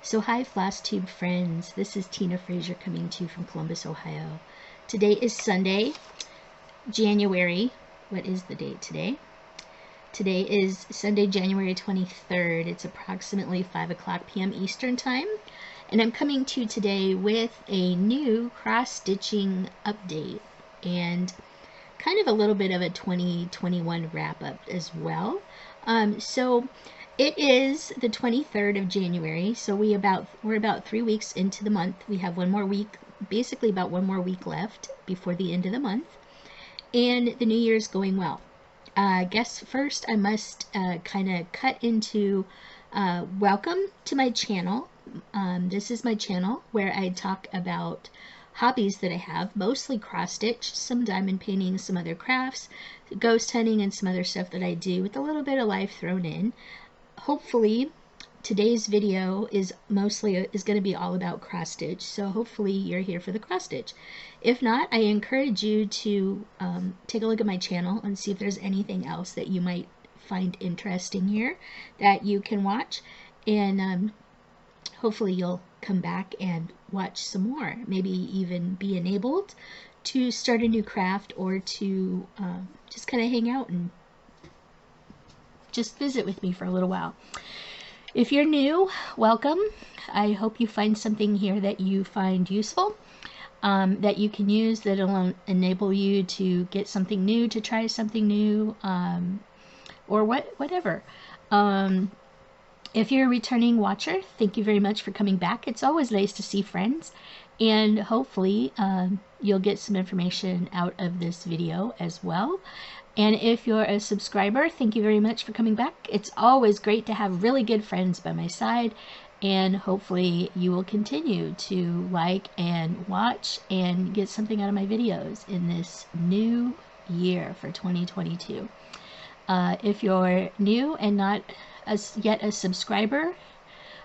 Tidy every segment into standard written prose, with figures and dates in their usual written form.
So hi Flosstube friends, this is Tina Fraser coming to you from Columbus, Ohio. Today is Sunday, January, what is the date today? Today is Sunday, January 23rd. It's approximately 5 p.m. Eastern Time. And I'm coming to you today with a new cross-stitching update and kind of a little bit of a 2021 wrap-up as well. So it is the 23rd of January, so we're about 3 weeks into the month. We have one more week, basically about one more week left before the end of the month, and the new year is going well. I guess first I must kind of cut into welcome to my channel. This is my channel where I talk about hobbies that I have, mostly cross-stitch, some diamond painting, some other crafts, ghost hunting, and some other stuff that I do with a little bit of life thrown in. Hopefully today's video is going to be all about cross stitch, so hopefully you're here for the cross stitch. If not, I encourage you to take a look at my channel and see if there's anything else that you might find interesting here that you can watch, and hopefully you'll come back and watch some more, maybe even be enabled to start a new craft or to just kind of hang out and just visit with me for a little while. If you're new, welcome. I hope you find something here that you find useful, that you can use, that'll enable you to get something new, to try something new, or whatever. If you're a returning watcher, thank you very much for coming back. It's always nice to see friends, and hopefully you'll get some information out of this video as well. And if you're a subscriber, thank you very much for coming back. It's always great to have really good friends by my side, and hopefully you will continue to like and watch and get something out of my videos in this new year for 2022. If you're new and not yet a subscriber,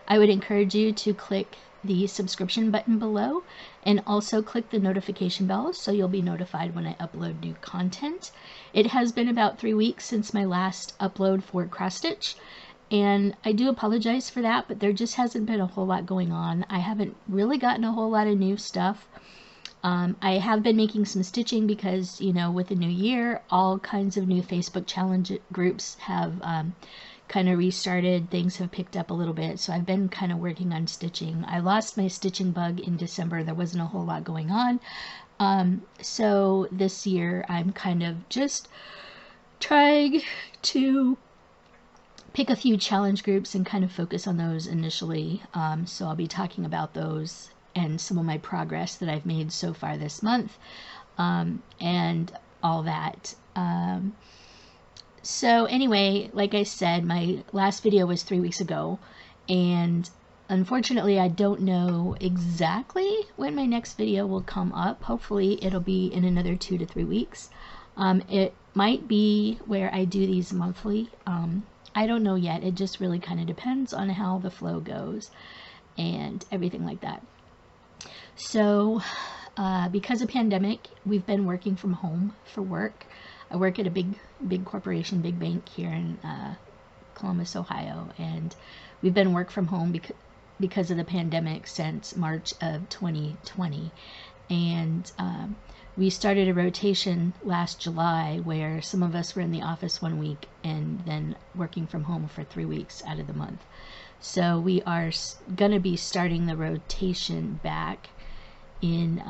I would encourage you to click the subscription button below and also click the notification bell so you'll be notified when I upload new content. It has been about 3 weeks since my last upload for cross stitch, and I do apologize for that, but there just hasn't been a whole lot going on. I haven't really gotten a whole lot of new stuff. I have been making some stitching because, you know, with the new year, all kinds of new Facebook challenge groups have kind of restarted. Things have picked up a little bit, so I've been kind of working on stitching. I lost my stitching bug in December. There wasn't a whole lot going on, so this year I'm kind of just trying to pick a few challenge groups and kind of focus on those initially. So I'll be talking about those and some of my progress that I've made so far this month, and all that. So anyway, like I said, my last video was 3 weeks ago, and unfortunately I don't know exactly when my next video will come up. Hopefully it'll be in another 2 to 3 weeks. It might be where I do these monthly. I don't know yet. It just really kind of depends on how the flow goes and everything like that. So because of pandemic, we've been working from home for work. I work at a big corporation, big bank here in Columbus, Ohio, and we've been work from home because of the pandemic since March of 2020. And we started a rotation last July where some of us were in the office 1 week and then working from home for 3 weeks out of the month. So we are going to be starting the rotation back in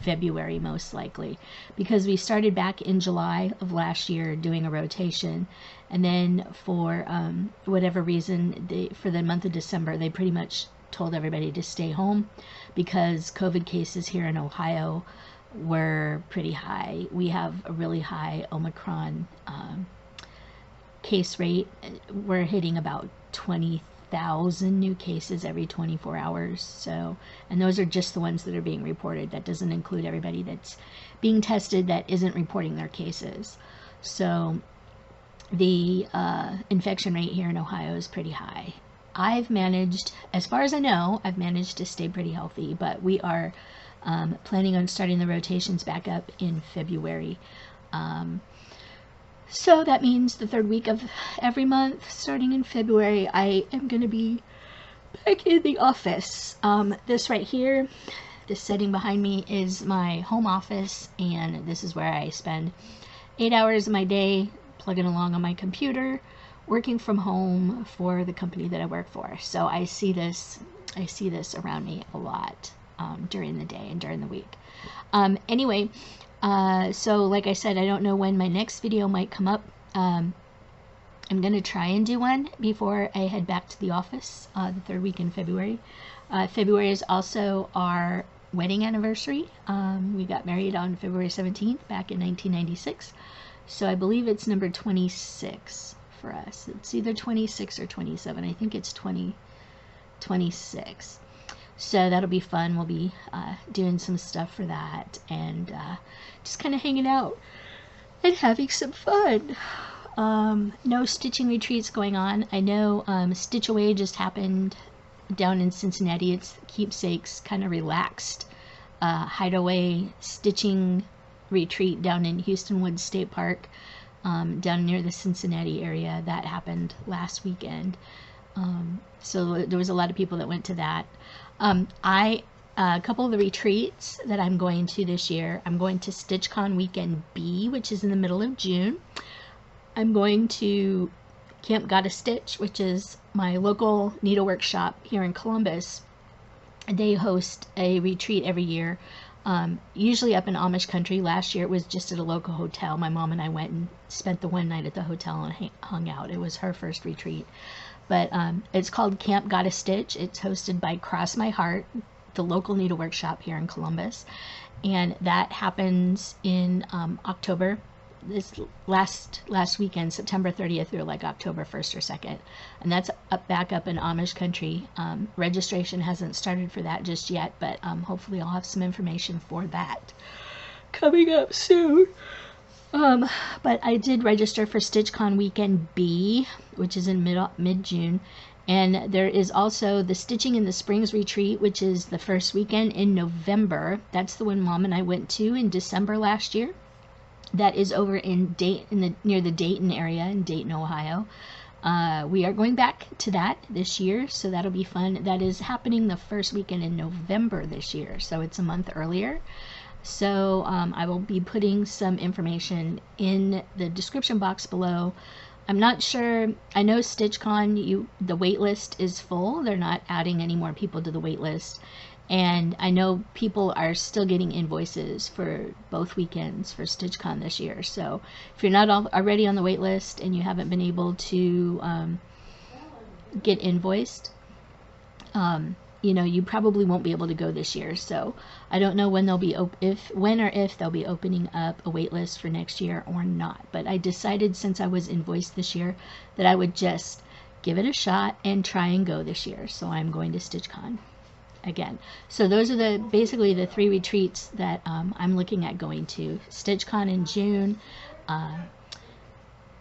February, most likely, because we started back in July of last year doing a rotation, and then for whatever reason, for the month of December, they pretty much told everybody to stay home because COVID cases here in Ohio were pretty high. We have a really high Omicron case rate. We're hitting about 20,000 new cases every 24 hours. So, and those are just the ones that are being reported. That doesn't include everybody that's being tested that isn't reporting their cases. So the infection rate here in Ohio is pretty high. I've managed, as far as I know, I've managed to stay pretty healthy, but we are planning on starting the rotations back up in February. So that means the third week of every month, starting in February, I am going to be back in the office. This right here, this setting behind me is my home office, and this is where I spend 8 hours of my day plugging along on my computer, working from home for the company that I work for. So I see this around me a lot during the day and during the week. Anyway, so like I said, I don't know when my next video might come up. I'm going to try and do one before I head back to the office the third week in February. February is also our wedding anniversary. We got married on February 17th back in 1996. So I believe it's number 26 for us. It's either 26 or 27. I think it's 26. So that'll be fun. We'll be doing some stuff for that and just kind of hanging out and having some fun. No stitching retreats going on. I know Stitch Away just happened down in Cincinnati. It's Keepsakes kind of relaxed hideaway stitching retreat down in Houston Woods State Park, down near the Cincinnati area. That happened last weekend. So there was a lot of people that went to that. A couple of the retreats that I'm going to this year, I'm going to StitchCon Weekend B, which is in the middle of June. I'm going to Camp Gotta Stitch, which is my local needlework shop here in Columbus. They host a retreat every year, usually up in Amish country. Last year it was just at a local hotel. My mom and I went and spent the one night at the hotel and hung out. It was her first retreat. But it's called Camp Gotta Stitch. It's hosted by Cross My Heart, the local needlework shop here in Columbus. And that happens in October. This last weekend, September 30th through like October 1st or 2nd. And that's back up in Amish country. Registration hasn't started for that just yet, but hopefully I'll have some information for that coming up soon. But I did register for StitchCon Weekend B, which is in mid-June. And there is also the Stitching in the Springs retreat, which is the first weekend in November. That's the one Mom and I went to in December last year. That is over in near the Dayton area in Dayton, Ohio. We are going back to that this year, so that'll be fun. That is happening the first weekend in November this year, so it's a month earlier. So I will be putting some information in the description box below. I'm not sure. I know StitchCon, the wait list is full. They're not adding any more people to the wait list. And I know people are still getting invoices for both weekends for StitchCon this year. So if you're not already on the wait list and you haven't been able to get invoiced, you probably won't be able to go this year. So I don't know when they'll be when or if they'll be opening up a wait list for next year or not. But I decided, since I was invoiced this year, that I would just give it a shot and try and go this year. So I'm going to StitchCon again. So those are basically the 3 retreats that I'm looking at going to. StitchCon in June,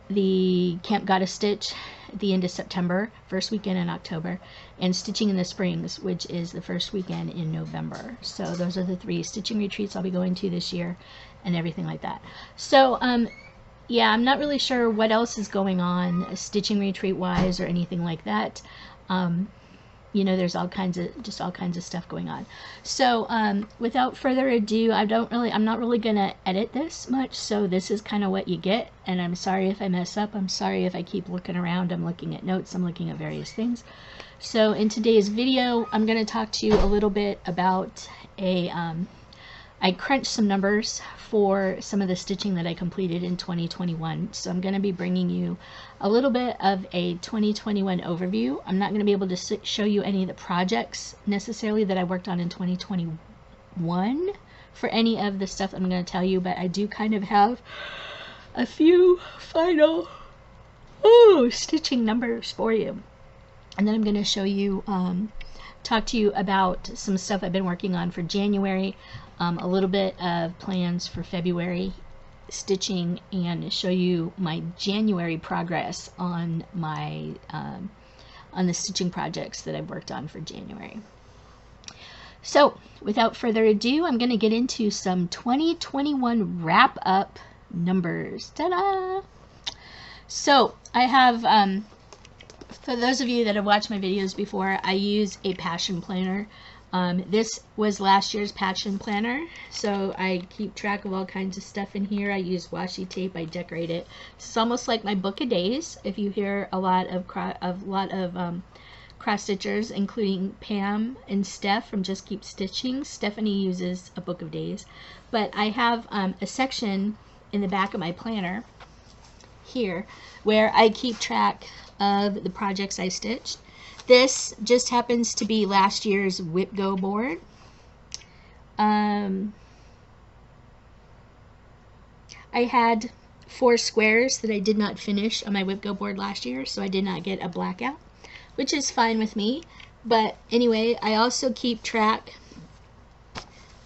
the Camp Gotta Stitch at the end of September, first weekend in October, and Stitching in the Springs, which is the first weekend in November. So those are the 3 stitching retreats I'll be going to this year and everything like that. So yeah, I'm not really sure what else is going on stitching retreat wise or anything like that. There's all kinds of stuff going on. So without further ado, I'm not really gonna edit this much, so this is kind of what you get. And I'm sorry if I mess up. I'm sorry if I keep looking around. I'm looking at notes. I'm looking at various things. So in today's video, I'm gonna talk to you a little bit about I crunched some numbers for some of the stitching that I completed in 2021. So I'm going to be bringing you a little bit of a 2021 overview. I'm not going to be able to show you any of the projects necessarily that I worked on in 2021 for any of the stuff I'm going to tell you, but I do kind of have a few final stitching numbers for you. And then I'm going to show you, talk to you about some stuff I've been working on for January, a little bit of plans for February stitching, and show you my January progress on my on the stitching projects that I've worked on for January. So without further ado, I'm going to get into some 2021 wrap up numbers. Ta-da! So I have, for those of you that have watched my videos before, I use a passion planner. This was last year's passion planner, so I keep track of all kinds of stuff in here. I use washi tape. I decorate it. It's almost like my book of days. If you hear a lot of cross stitchers, including Pam and Steph from Just Keep Stitching. Stephanie uses a book of days, but I have a section in the back of my planner here where I keep track of the projects I stitched. This just happens to be last year's WIPGO board. I had 4 squares that I did not finish on my WIPGO board last year, so I did not get a blackout, which is fine with me. But anyway, I also keep track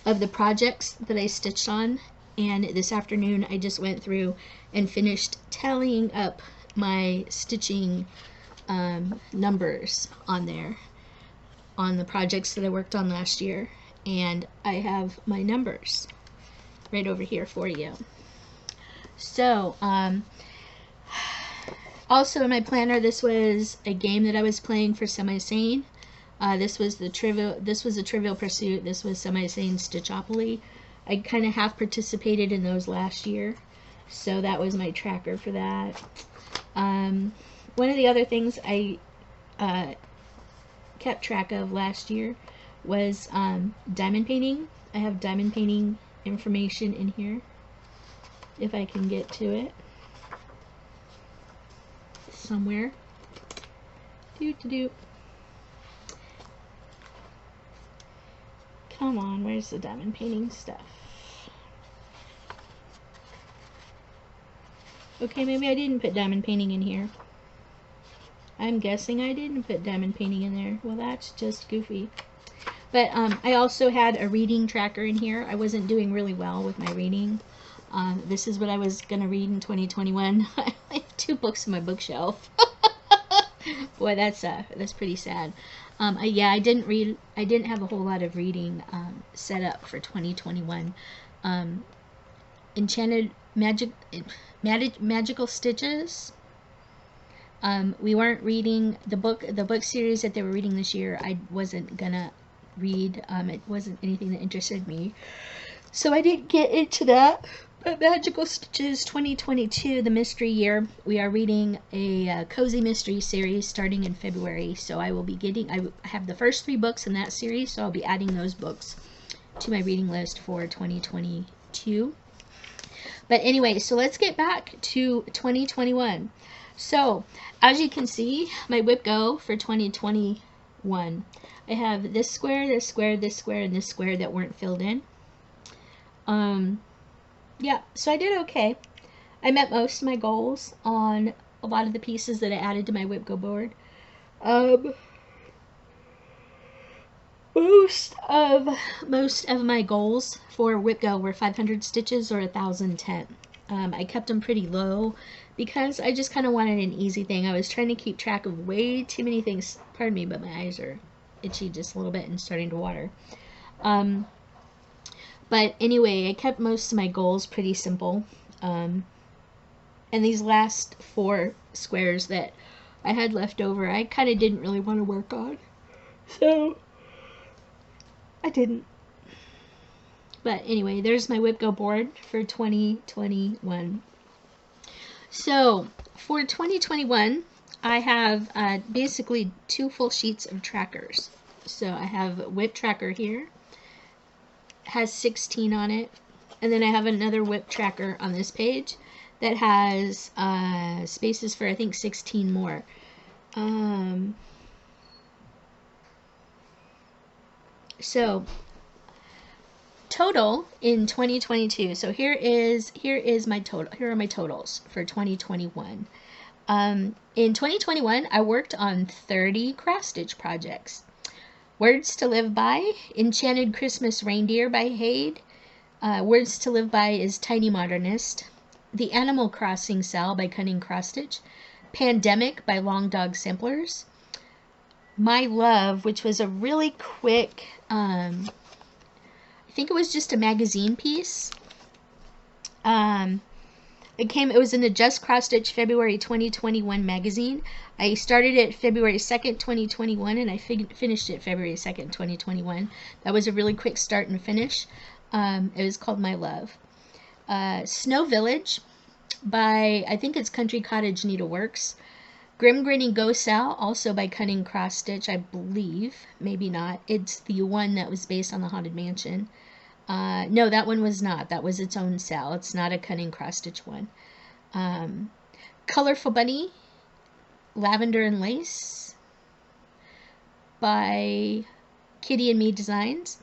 of the projects that I stitched on, and this afternoon I just went through and finished tallying up my stitching numbers on there on the projects that I worked on last year, and I have my numbers right over here for you. So also in my planner, this was a game that I was playing for Sane. This was a Trivial Pursuit. This was Sane Stitchopoly. I kind of half participated in those last year, so that was my tracker for that. One of the other things I kept track of last year was diamond painting. I have diamond painting information in here, if I can get to it somewhere. Come on, where's the diamond painting stuff? Okay, maybe I didn't put diamond painting in here. I'm guessing I didn't put diamond painting in there. Well, that's just goofy. But I also had a reading tracker in here. I wasn't doing really well with my reading. This is what I was going to read in 2021. I have 2 books on my bookshelf. Boy, that's pretty sad. Yeah, I didn't have a whole lot of reading set up for 2021. Enchanted Magical Stitches. We weren't reading the book series that they were reading this year. I wasn't gonna read. It wasn't anything that interested me, so I didn't get into that. But Magical Stitches 2022, the mystery year, we are reading a cozy mystery series starting in February. So I will be getting. I have the first 3 books in that series, so I'll be adding those books to my reading list for 2022. But anyway, so let's get back to 2021. So, as you can see, my WIPGO for 2021, I have this square, this square, this square, and this square that weren't filled in. Yeah, so I did okay. I met most of my goals on a lot of the pieces that I added to my WIPGO board. Most of my goals for WIPGO were 500 stitches or 1,010. I kept them pretty low because I just kind of wanted an easy thing. I was trying to keep track of way too many things. Pardon me, but my eyes are itchy just a little bit and starting to water. But anyway, I kept most of my goals pretty simple. And these last 4 squares that I had left over, I kind of didn't really want to work on. So I didn't. But anyway, there's my WIPGO board for 2021. So for 2021, I have basically 2 full sheets of trackers. So I have WIP tracker here, has 16 on it, and then I have another WIP tracker on this page that has spaces for I think 16 more. So total in 2022. So here is my total. Here are my totals for 2021. In 2021, I worked on 30 cross stitch projects. Words to Live By, Enchanted Christmas Reindeer by HAED. Words to Live By is Tiny Modernist. The Animal Crossing Cell by Cunning Cross Stitch. Pandemic by Long Dog Samplers. My Love, which was a really quick, I think it was just a magazine piece. It was in the Just Cross Stitch February 2021 magazine. I started it February 2nd, 2021, and I finished it February 2nd, 2021. That was a really quick start and finish. It was called My Love. Snow Village by, I think it's Country Cottage Needleworks. Grim Grinning Ghost Owl, also by Cunning Cross Stitch, I believe. Maybe not. It's the one that was based on the Haunted Mansion. No, that one was not. That was its own cell. It's not a Cunning Cross Stitch one. Colorful Bunny, Lavender and Lace by Kitty and Me Designs.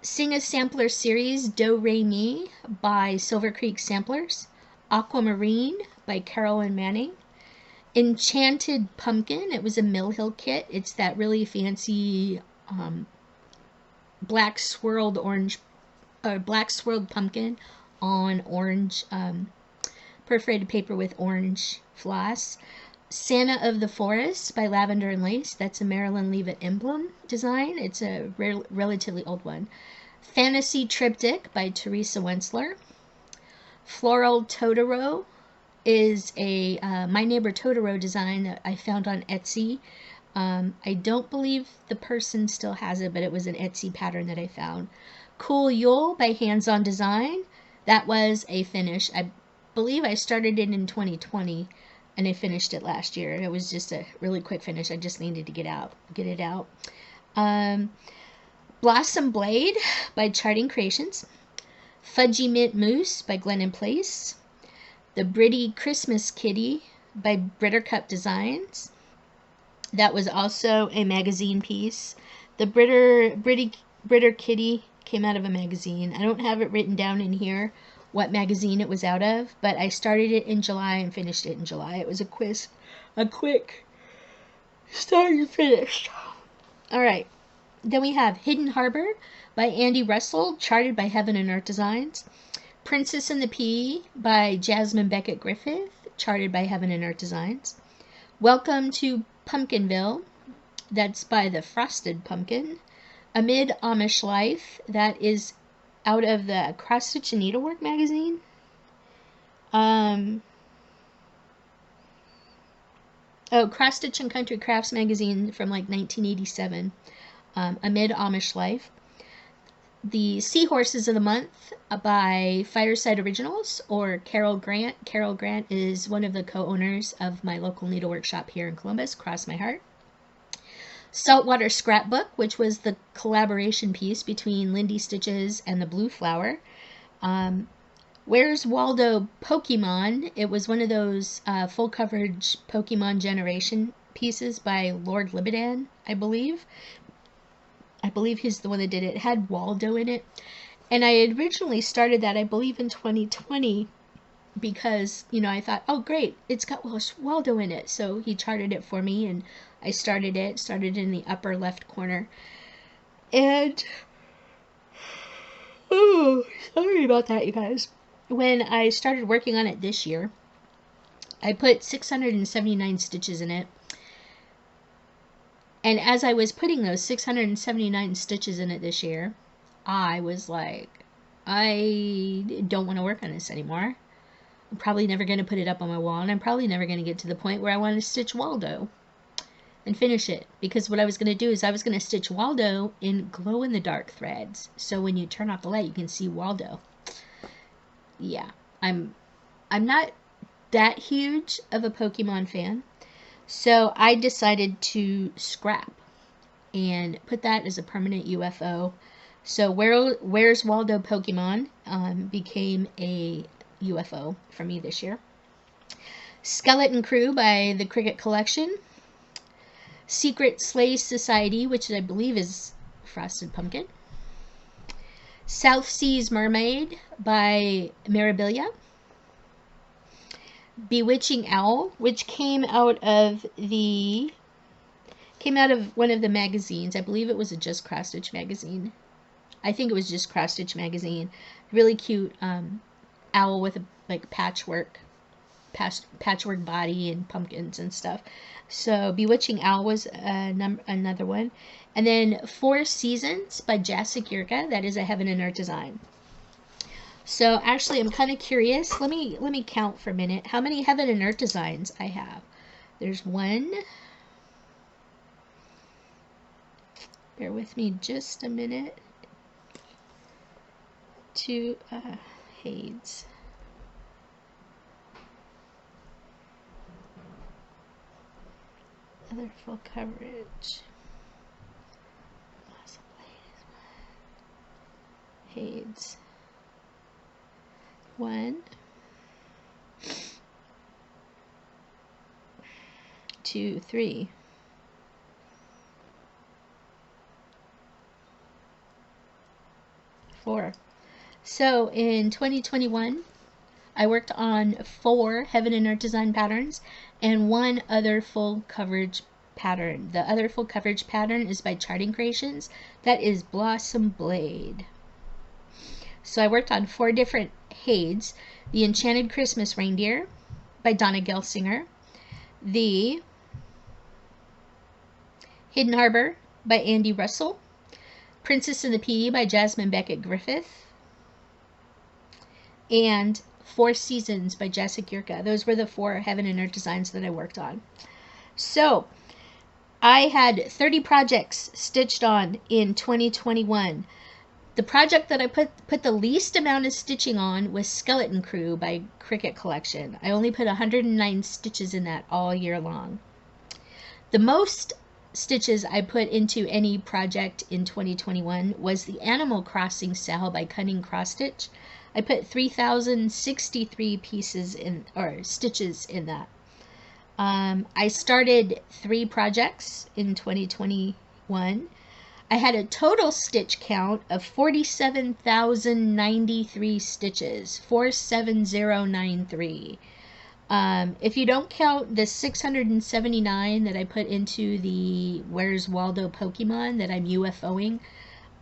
Sing a Sampler Series, Do Re Mi by Silver Creek Samplers. Aquamarine by Carol and Manning. Enchanted Pumpkin, it was a Mill Hill kit. It's that really fancy black swirled pumpkin on orange perforated paper with orange floss. Santa of the Forest by Lavender and Lace. That's a Marilyn Leavitt emblem design. It's a relatively old one. Fantasy Triptych by Teresa Wentzler. Floral Totoro is a My Neighbor Totoro design that I found on Etsy. I don't believe the person still has it, but it was an Etsy pattern that I found. Cool Yule by Hands On Design. That was a finish. I believe I started it in 2020 and I finished it last year. It was just a really quick finish. I just needed to get it out. Blossom Blade by Charting Creations. Fudgy Mint Mousse by Glennon Place. The Britty Christmas Kitty by Brittercup Designs. That was also a magazine piece. The Britter Kitty came out of a magazine. I don't have it written down in here what magazine it was out of, but I started it in July and finished it in July. It was a quick start and finish. Alright, then we have Hidden Harbor by Andy Russell, charted by Heaven and Earth Designs. Princess and the Pea by Jasmine Beckett Griffith, charted by Heaven and Earth Designs. Welcome to Pumpkinville, that's by the Frosted Pumpkin. Amid Amish Life, that is out of the Cross Stitch and Needlework magazine. Cross Stitch and Country Crafts magazine from like 1987. Amid Amish Life. The Seahorses of the Month by Fireside Originals, or Carol Grant. Carol Grant is one of the co-owners of my local needlework shop here in Columbus, Cross My Heart. Saltwater Scrapbook, which was the collaboration piece between Lindy Stitches and the Blue Flower. Where's Waldo Pokemon? It was one of those full coverage Pokemon Generation pieces by Lord Libidan, I believe. I believe he's the one that did it. It had Waldo in it. And I had originally started that, I believe, in 2020 because, you know, I thought, oh, great, it's got Waldo in it. So he charted it for me, and I started in the upper left corner. And, oh, sorry about that, you guys. When I started working on it this year, I put 679 stitches in it. And as I was putting those 679 stitches in it this year, I was like, I don't want to work on this anymore. I'm probably never going to put it up on my wall, and I'm probably never going to get to the point where I want to stitch Waldo and finish it. Because what I was going to do is I was going to stitch Waldo in glow-in-the-dark threads. So when you turn off the light, you can see Waldo. Yeah, I'm not that huge of a Pokemon fan. So I decided to scrap and put that as a permanent UFO. So Where's Waldo Pokemon became a UFO for me this year. Skeleton Crew by the Cricket Collection. Secret Sleigh Society, which I believe is Frosted Pumpkin. South Seas Mermaid by Mirabilia. Bewitching Owl, which came out of one of the magazines. I believe it was a Just Cross Stitch magazine. I think it was Just Cross Stitch magazine. Really cute owl with a like patchwork body and pumpkins and stuff. So Bewitching Owl was another one. And then 4 Seasons by Jacek Yurka. That is a Heaven and Earth design. So actually, I'm kind of curious. Let me count for a minute how many Heaven and Earth designs I have. There's one. Bear with me just a minute. Two HAEDs. Other full coverage. HAEDs. 1, 2, 3. 4. So in 2021, I worked on 4 Heaven and Earth design patterns and 1 other full coverage pattern. The other full coverage pattern is by Charting Creations. That is Blossom Blade. So I worked on 4 different HAEDs. The Enchanted Christmas Reindeer by Donna Gelsinger. The Hidden Harbor by Andy Russell. Princess and the Pea by Jasmine Beckett Griffith. And 4 Seasons by Jessica Yurka. Those were the 4 Heaven and Earth designs that I worked on. So I had 30 projects stitched on in 2021. The project that I put the least amount of stitching on was Skeleton Crew by Cricut Collection. I only put 109 stitches in that all year long. The most stitches I put into any project in 2021 was the Animal Crossing Sal by Cunning Cross Stitch. I put 3,063 pieces in, or stitches in that. I started 3 projects in 2021. I had a total stitch count of 47,093 stitches, 47093. If you don't count the 679 that I put into the Where's Waldo Pokemon that I'm UFOing,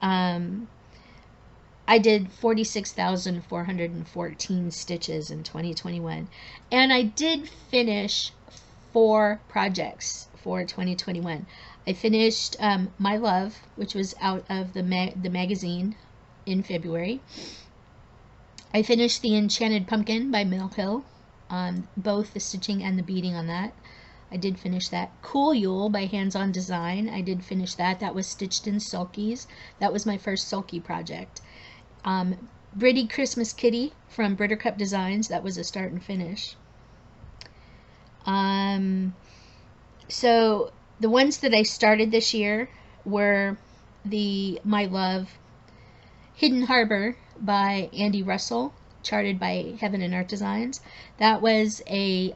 I did 46,414 stitches in 2021. And I did finish 4 projects for 2021. I finished My Love, which was out of the magazine in February. I finished The Enchanted Pumpkin by Mill Hill, both the stitching and the beading on that. I did finish that. Cool Yule by Hands On Design. I did finish that. That was stitched in sulkies. That was my first sulky project. Britty Christmas Kitty from Brittercup Designs. That was a start and finish. So the ones that I started this year were the My Love, Hidden Harbor by Andy Russell, charted by Heaven and Earth Designs. That was a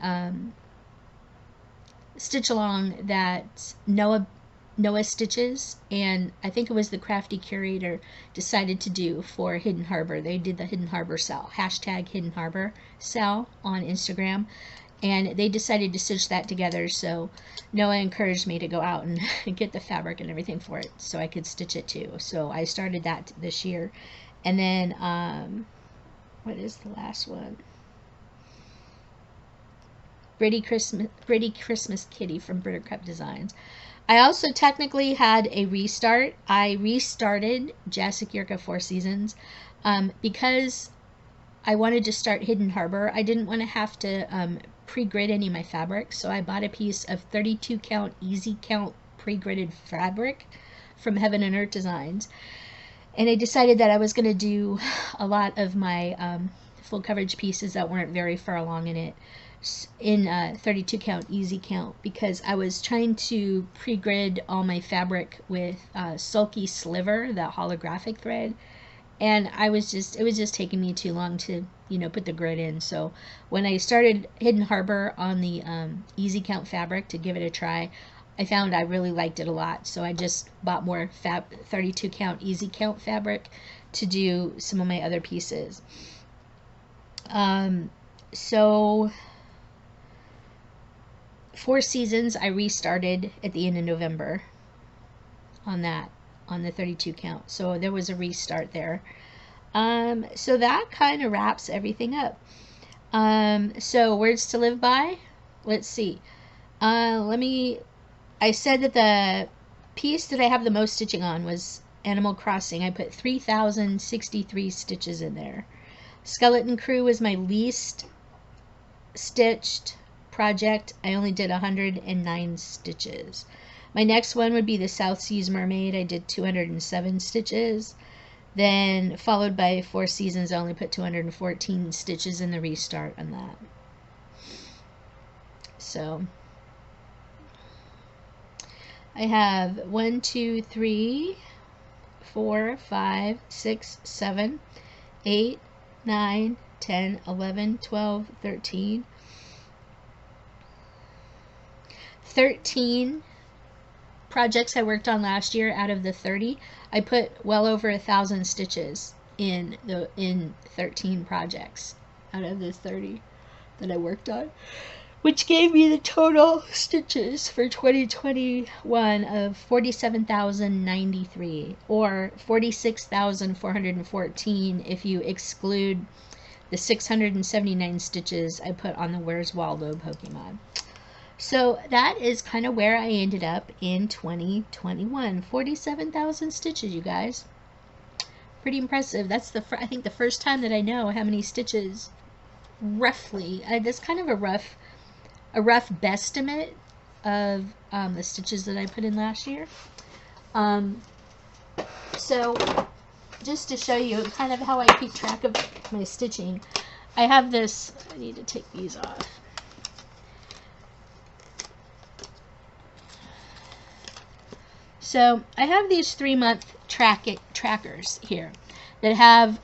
stitch along that Noah Stitches, and I think it was the Crafty Curator, decided to do for Hidden Harbor. They did the Hidden Harbor sale, hashtag Hidden Harbor sale on Instagram, and they decided to stitch that together. So Noah encouraged me to go out and get the fabric and everything for it so I could stitch it too. So I started that this year. And then what is the last one? Britty Christmas Kitty from Buttercup Designs. I also technically had a restart. I restarted Jessica Yurka 4 Seasons because I wanted to start Hidden Harbor. I didn't want to have to pre-grid any of my fabric, so I bought a piece of 32 count easy count pre-gridded fabric from Heaven and Earth Designs, and I decided that I was going to do a lot of my full coverage pieces that weren't very far along in it in 32 count easy count, because I was trying to pre-grid all my fabric with Sulky Sliver, that holographic thread, and it was just taking me too long to put the grid in. So when I started Hidden Harbor on the easy count fabric to give it a try, I found I really liked it a lot, so I just bought more 32 count easy count fabric to do some of my other pieces. So 4 Seasons I restarted at the end of November on the 32 count, so there was a restart there. So that kind of wraps everything up. So words to live by, let's see. I said that the piece that I have the most stitching on was Animal Crossing. I put 3,063 stitches in there. Skeleton Crew was my least stitched project. I only did 109 stitches. My next one would be the South Seas Mermaid. I did 207 stitches. Then followed by Four Seasons, I only put 214 stitches in the restart on that. So I have 1, 2, 3, 4, 5, 6, 7, 8, 9, 10, 11, 12, 13 projects I worked on last year. Out of the 30, I put well over 1,000 stitches in 13 projects out of the 30 that I worked on, which gave me the total stitches for 2021 of 47,093, or 46,414 if you exclude the 679 stitches I put on the Where's Waldo Pokemon. So that is kind of where I ended up in 2021. 47,000 stitches, you guys. Pretty impressive. That's I think the first time that I know how many stitches roughly. That's kind of a rough guesstimate of the stitches that I put in last year. So just to show you kind of how I keep track of my stitching, I have this. I need to take these off. So I have these 3-month trackers here that have,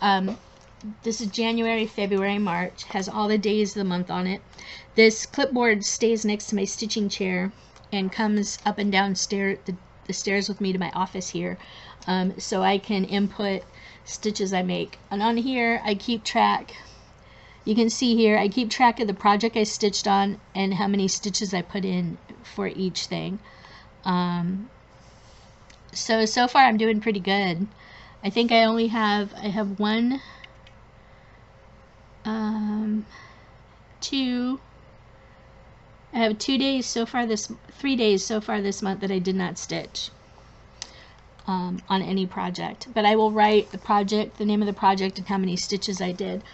this is January, February, March, has all the days of the month on it. This clipboard stays next to my stitching chair and comes up and down the stairs with me to my office here, so I can input stitches I make. And on here I keep track, you can see here, I keep track of the project I stitched on and how many stitches I put in for each thing. So far I'm doing pretty good. I think I have 1, 2, I have 2 days so far 3 days so far this month that I did not stitch on any project. But I will write the name of the project, and how many stitches I did.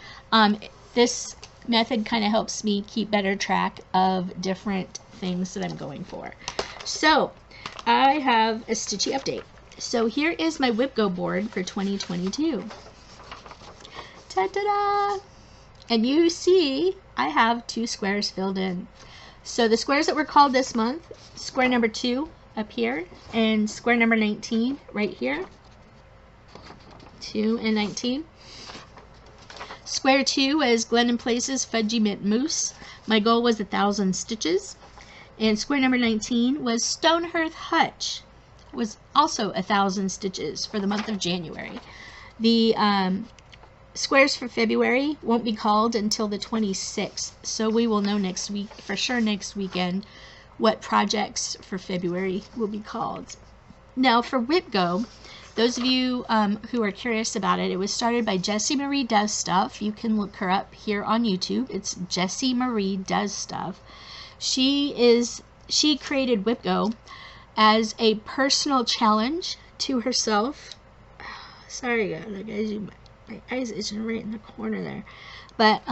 This method kind of helps me keep better track of different things that I'm going for. So I have a stitchy update. So here is my WIPGO board for 2022. Ta-da-da! And you see I have 2 squares filled in. So the squares that were called this month, square number 2 up here, and square number 19 right here. 2 and 19. Square 2 was Glendon Place's Fudgy Mint Mousse. My goal was 1,000 stitches. And square number 19 was Stonehearth Hutch. Was also 1,000 stitches for the month of January. The squares for February won't be called until the 26th, so we will know next week, for sure next weekend, what projects for February will be called. Now for WIPGO, those of you who are curious about it, it was started by Jessie Marie Does Stuff. You can look her up here on YouTube. It's Jessie Marie Does Stuff. She created WIPGO as a personal challenge to herself. Sorry guys, my eyes itching right in the corner there. But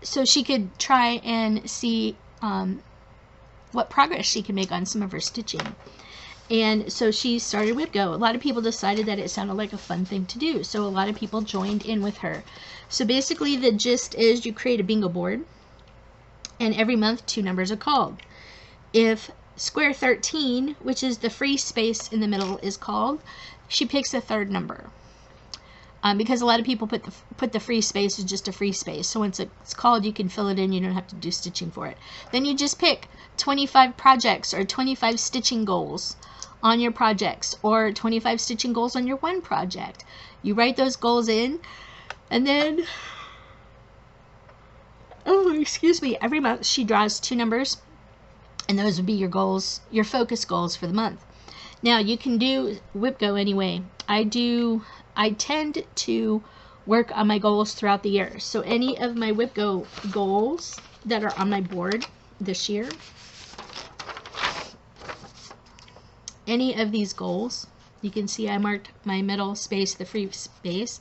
so she could try and see what progress she can make on some of her stitching. And so she started WIPGO. A lot of people decided that it sounded like a fun thing to do, so a lot of people joined in with her. So basically the gist is you create a bingo board, and every month 2 numbers are called. If square 13, which is the free space in the middle, is called, she picks a 3rd number. Because a lot of people put the free space as just a free space. So once it's called, you can fill it in. You don't have to do stitching for it. Then you just pick 25 projects or 25 stitching goals on your projects, or 25 stitching goals on your one project. You write those goals in, and then, every month she draws 2 numbers, and those would be your goals, your focus goals for the month. Now you can do WIPGO anyway. I tend to work on my goals throughout the year. So any of my WIPGO goals that are on my board this year, any of these goals, you can see I marked my middle space, the free space.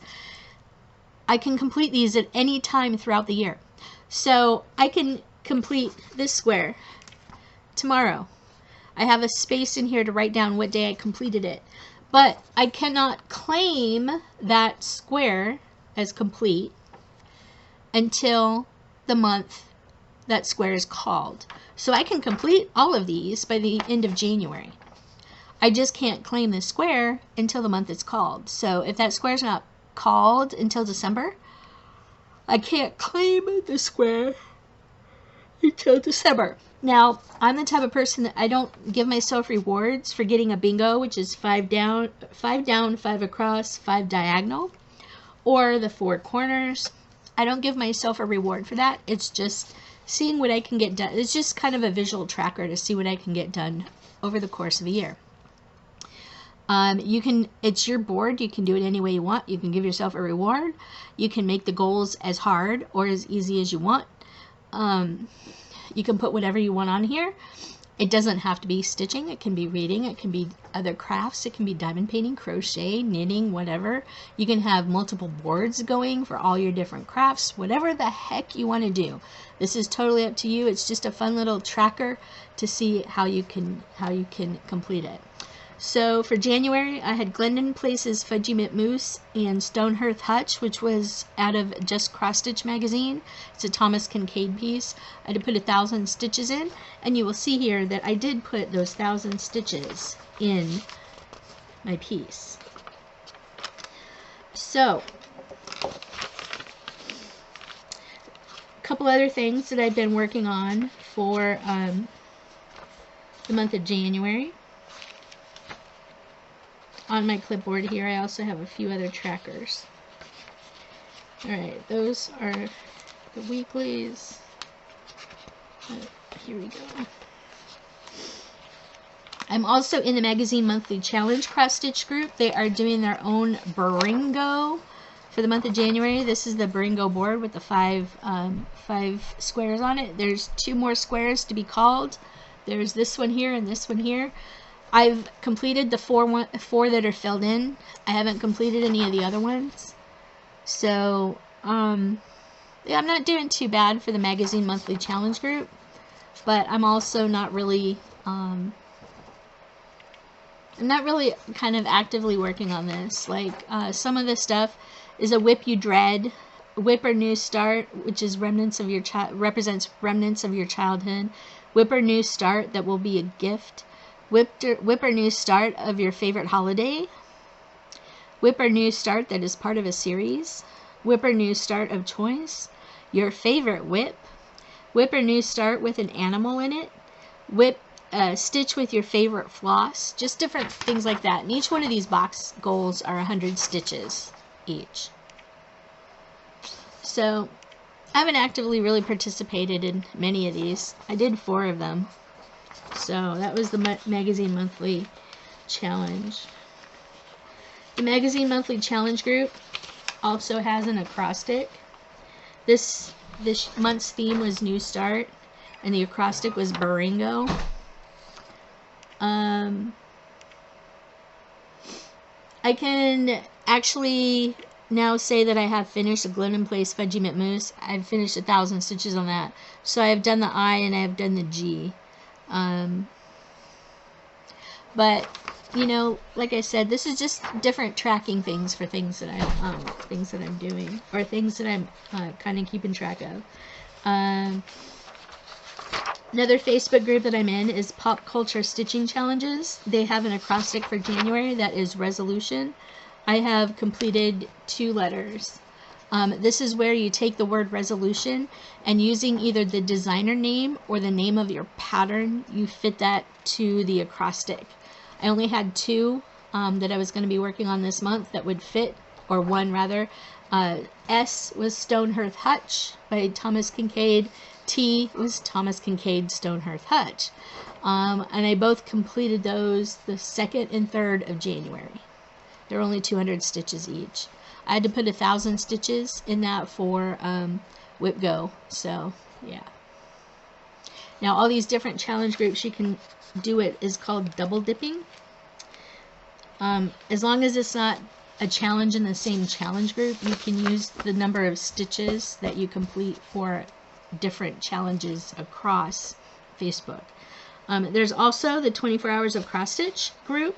I can complete these at any time throughout the year. So I can complete this square tomorrow. I have a space in here to write down what day I completed it. But I cannot claim that square as complete until the month that square is called. So I can complete all of these by the end of January. I just can't claim this square until the month it's called. So if that square is not called until December, I can't claim the square until December. Now, I'm the type of person that I don't give myself rewards for getting a bingo, which is 5 down, 5 across, 5 diagonal, or the 4 corners. I don't give myself a reward for that. It's just seeing what I can get done. It's just kind of a visual tracker to see what I can get done over the course of a year. It's your board. You can do it any way you want. You can give yourself a reward. You can make the goals as hard or as easy as you want. You can put whatever you want on here. It doesn't have to be stitching. It can be reading. It can be other crafts. It can be diamond painting, crochet, knitting, whatever. You can have multiple boards going for all your different crafts, whatever the heck you want to do. This is totally up to you. It's just a fun little tracker to see how you can complete it. So for January, I had Glendon Place's Fudgy Mint Mousse and Stonehearth Hutch, which was out of Just Cross Stitch magazine. It's a Thomas Kincaid piece. I had to put 1,000 stitches in, and you will see here that I did put those 1,000 stitches in my piece. So, a couple other things that I've been working on for the month of January. On my clipboard here, I also have a few other trackers. Alright, those are the weeklies. Here we go. I'm also in the Magazine Monthly Challenge Cross Stitch group. They are doing their own Beringo for the month of January. This is the Beringo board with the five squares on it. There's 2 more squares to be called. There's this one here and this one here. I've completed the 4 that are filled in. I haven't completed any of the other ones. So, yeah, I'm not doing too bad for the Magazine Monthly Challenge group. But I'm also not really, I'm not really kind of actively working on this. Like, some of this stuff is a Whip You Dread, Whip or New Start, which is remnants of your represents remnants of your childhood. Whip or New Start, that will be a gift. Whip or New Start of your favorite holiday. Whip or New Start that is part of a series. Whip or New Start of choice. Your favorite whip. Whip or New Start with an animal in it. Stitch with your favorite floss. Just different things like that. And each one of these box goals are 100 stitches each. So I haven't actively really participated in many of these. I did 4 of them. So that was the Magazine Monthly Challenge. The Magazine Monthly Challenge group also has an acrostic. This month's theme was New Start, and the acrostic was Beringo. I can actually now say that I have finished the Glendon Place Fudgy Mint Mousse. I've finished 1,000 stitches on that. So I have done the I and I have done the G. But you know, like I said, this is just different tracking things for things that I'm doing, or things that I'm kind of keeping track of. Another Facebook group that I'm in is Pop Culture Stitching Challenges. They have an acrostic for January that is resolution. I have completed 2 letters. This is where you take the word resolution and using either the designer name or the name of your pattern, you fit that to the acrostic. I only had 2 that I was going to be working on this month that would fit, or 1 rather. S was Stonehearth Hutch by Thomas Kincaid. T was Thomas Kincaid Stonehearth Hutch. And I both completed those the 2nd and 3rd of January. They're only 200 stitches each. I had to put 1,000 stitches in that for WIPGO. So, yeah. Now, all these different challenge groups you can do it is called double dipping. As long as it's not a challenge in the same challenge group, you can use the number of stitches that you complete for different challenges across Facebook. There's also the 24 Hours of Cross Stitch group.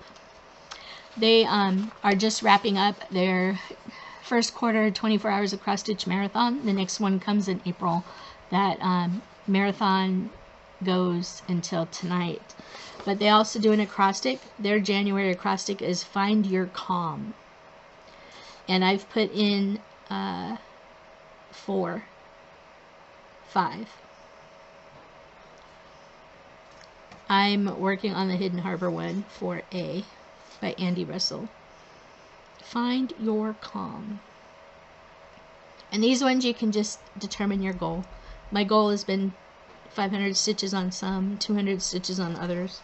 They are just wrapping up their first quarter 24 Hours of Cross Stitch marathon. The next one comes in April. That marathon goes until tonight. But they also do an acrostic. Their January acrostic is Find Your Calm. And I've put in 5. I'm working on the Hidden Harbor one for A by Andy Russell. Find Your Calm. And these ones you can just determine your goal. My goal has been 500 stitches on some, 200 stitches on others.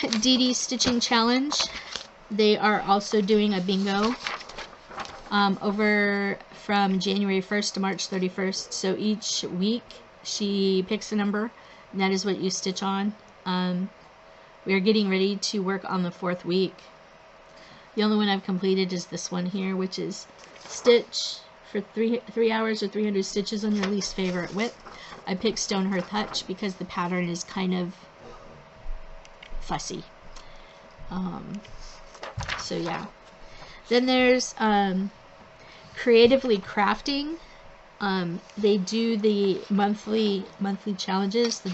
DD Stitching Challenge. They are also doing a bingo over from January 1st to March 31st. So each week she picks a number, and that is what you stitch on. We are getting ready to work on the 4th week. The only one I've completed is this one here, which is stitch for 3 hours or 300 stitches on your least favorite width. I picked StitchCon because the pattern is kind of fussy. So yeah. Then there's Creatively Crafting. They do the monthly challenges. They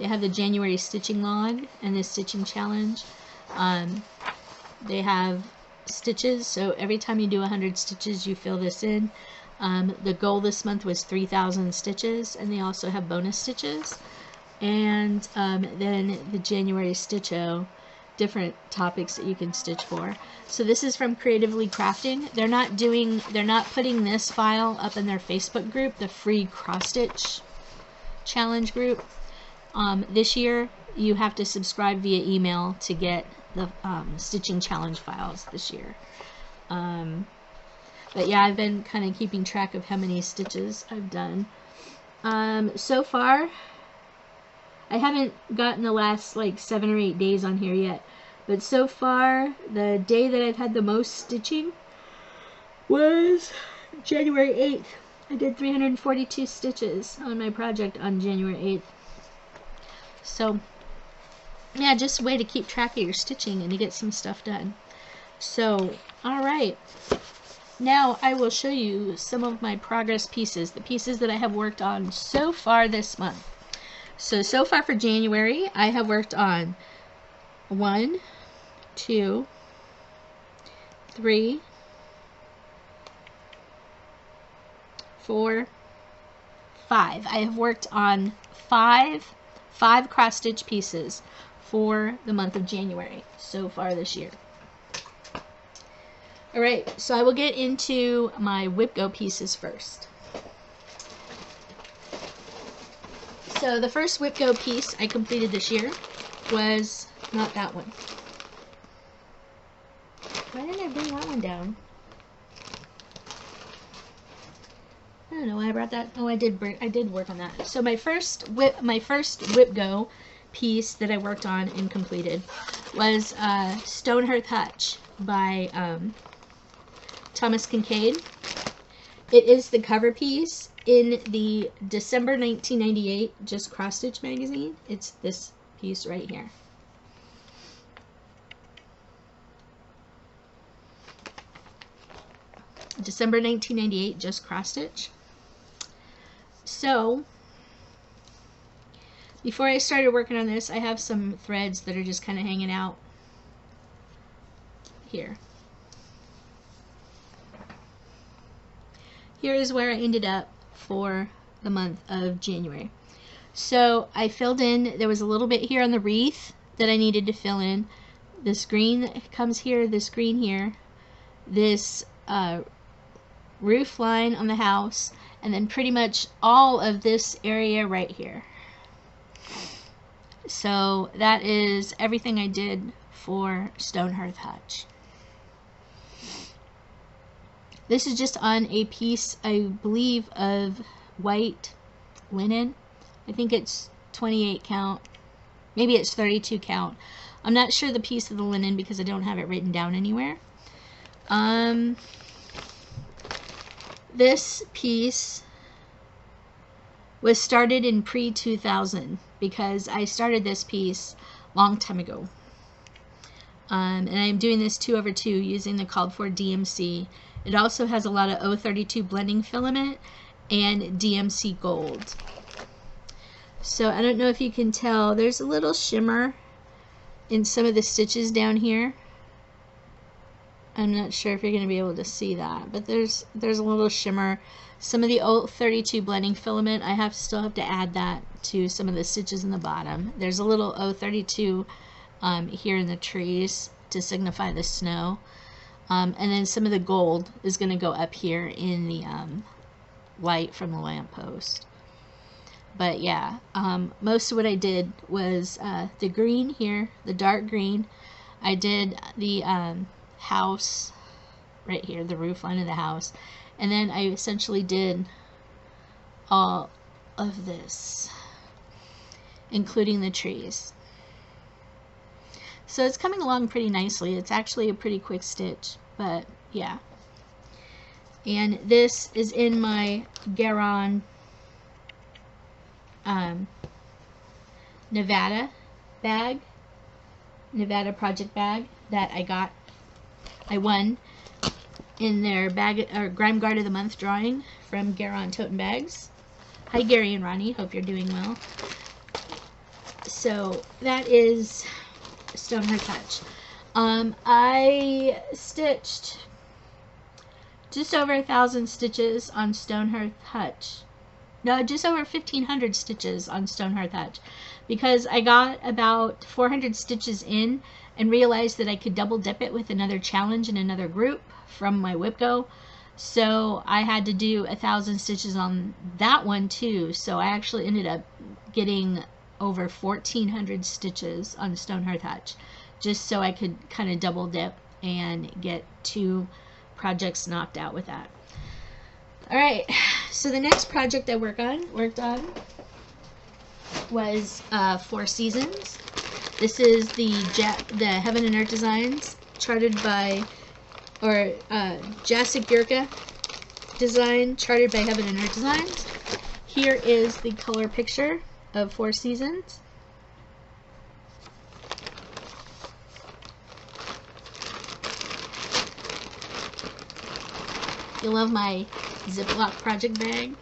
have the January stitching log and the stitching challenge. They have stitches, so every time you do 100 stitches you fill this in. The goal this month was 3,000 stitches, and they also have bonus stitches. And then the January Stitch-O, different topics that you can stitch for. So this is from Creatively Crafting. They're not putting this file up in their Facebook group, the free cross stitch challenge group. This year you have to subscribe via email to get the stitching challenge files this year. But yeah, I've been kind of keeping track of how many stitches I've done. So far, I haven't gotten the last like 7 or 8 days on here yet, but so far the day that I've had the most stitching was January 8th. I did 342 stitches on my project on January 8th. So yeah, just a way to keep track of your stitching and to get some stuff done. So alright, now I will show you some of my progress pieces, the pieces that I have worked on so far this month. So far for January, I have worked on 1, 2, 3, 4, 5. I have worked on five cross stitch pieces for the month of January so far this year. Alright, so I will get into my WIPGO pieces first. So the first WIPGO piece I completed this year was not that one. Why didn't I bring that one down? I don't know why I brought that. Oh, I did work on that. So my first WIPGO piece that I worked on and completed was StitchHAED by Thomas Kincaid. It is the cover piece in the December 1998 Just Cross Stitch magazine. It's this piece right here. December 1998 Just Cross Stitch. So before I started working on this, I have some threads that are just kind of hanging out here. Here is where I ended up for the month of January. So I filled in, there was a little bit here on the wreath that I needed to fill in. This green that comes here, this green here, this roof line on the house, and then pretty much all of this area right here. So that is everything I did for StitchHAED. This is just on a piece, I believe, of white linen. I think it's 28 count. Maybe it's 32 count. I'm not sure the piece of the linen because I don't have it written down anywhere. This piece was started in pre-2000 because I started this piece a long time ago. And I'm doing this 2/2 using the called for DMC. It also has a lot of 032 blending filament and DMC gold. So I don't know if you can tell, there's a little shimmer in some of the stitches down here. I'm not sure if you're going to be able to see that, but there's a little shimmer. Some of the 032 blending filament, I still have to add that to some of the stitches in the bottom. There's a little 032 here in the trees to signify the snow. And then some of the gold is going to go up here in the light from the lamppost. But yeah, most of what I did was the green here, the dark green. I did the house right here, the roof line of the house. And then I essentially did all of this, including the trees. So it's coming along pretty nicely. It's actually a pretty quick stitch, but yeah. And this is in my Garon Nevada bag, Nevada project bag that I won in their bag or Grime Guard of the Month drawing from Garon Toten Bags. Hi Gary and Ronnie, hope you're doing well. So that is StoneHearth Hutch. I stitched just over 1,000 stitches on StoneHearth Hutch. No, just over 1,500 stitches on StoneHearth Hutch, because I got about 400 stitches in and realized that I could double dip it with another challenge in another group from my WIPGO. So I had to do 1,000 stitches on that one too. So I actually ended up getting over 1,400 stitches on StoneHearth Hutch, just so I could kind of double dip and get 2 projects knocked out with that. Alright, so the next project I worked on was 4 Seasons. This is the Heaven and Earth designs, charted by, or Jacek Yurka design, charted by Heaven and Earth Designs. Here is the color picture of 4 Seasons. You love my Ziploc project bag.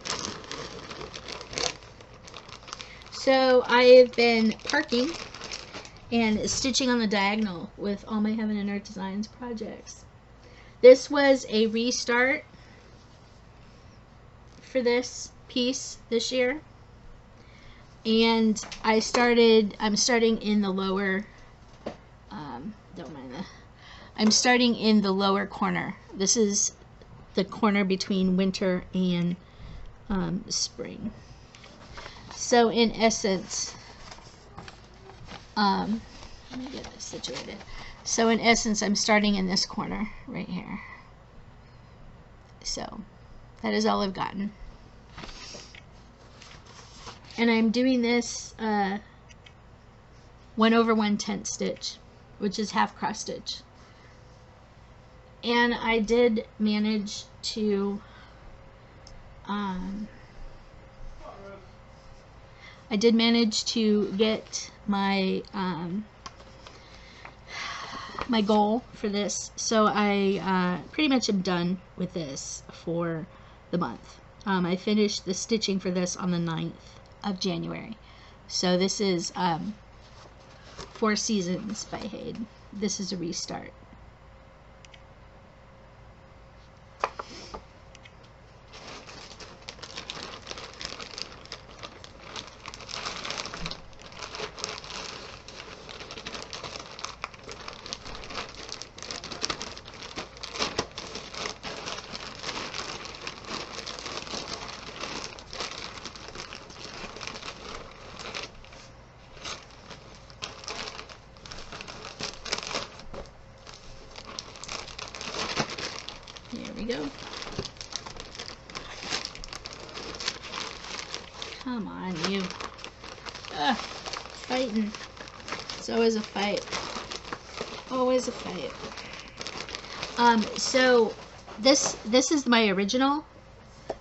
So I've been parking and stitching on the diagonal with all my Heaven and Earth Designs projects. This was a restart for this piece this year, and I'm starting in the lower, I'm starting in the lower corner. This is the corner between winter and spring. So in essence, let me get this situated. So in essence, I'm starting in this corner right here. So that is all I've gotten. And I'm doing this 1/110 stitch, which is half cross stitch. And I did manage to get my my goal for this. So I pretty much am done with this for the month. I finished the stitching for this on the 9th of January. So this is 4 Seasons by HAED. This is a restart. There we go. Come on, you. Fighting. It's always a fight. always a fight. So this is my original.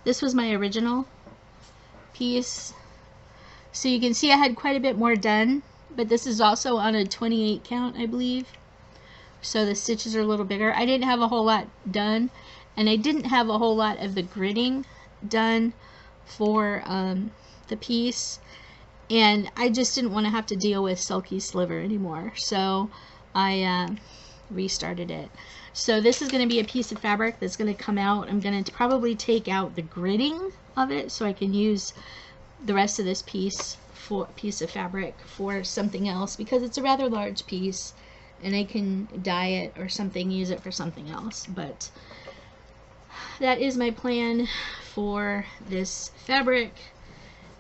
This was my original piece. So you can see I had quite a bit more done, but this is also on a 28 count, I believe. So the stitches are a little bigger. I didn't have a whole lot done, and I didn't have a whole lot of the gridding done for the piece, and I just didn't want to have to deal with Sulky Sliver anymore, so I restarted it. So this is going to be a piece of fabric that's going to come out. I'm going to probably take out the gridding of it so I can use the rest of this piece of fabric for something else, because it's a rather large piece and I can dye it or something, use it for something else. But that is my plan for this fabric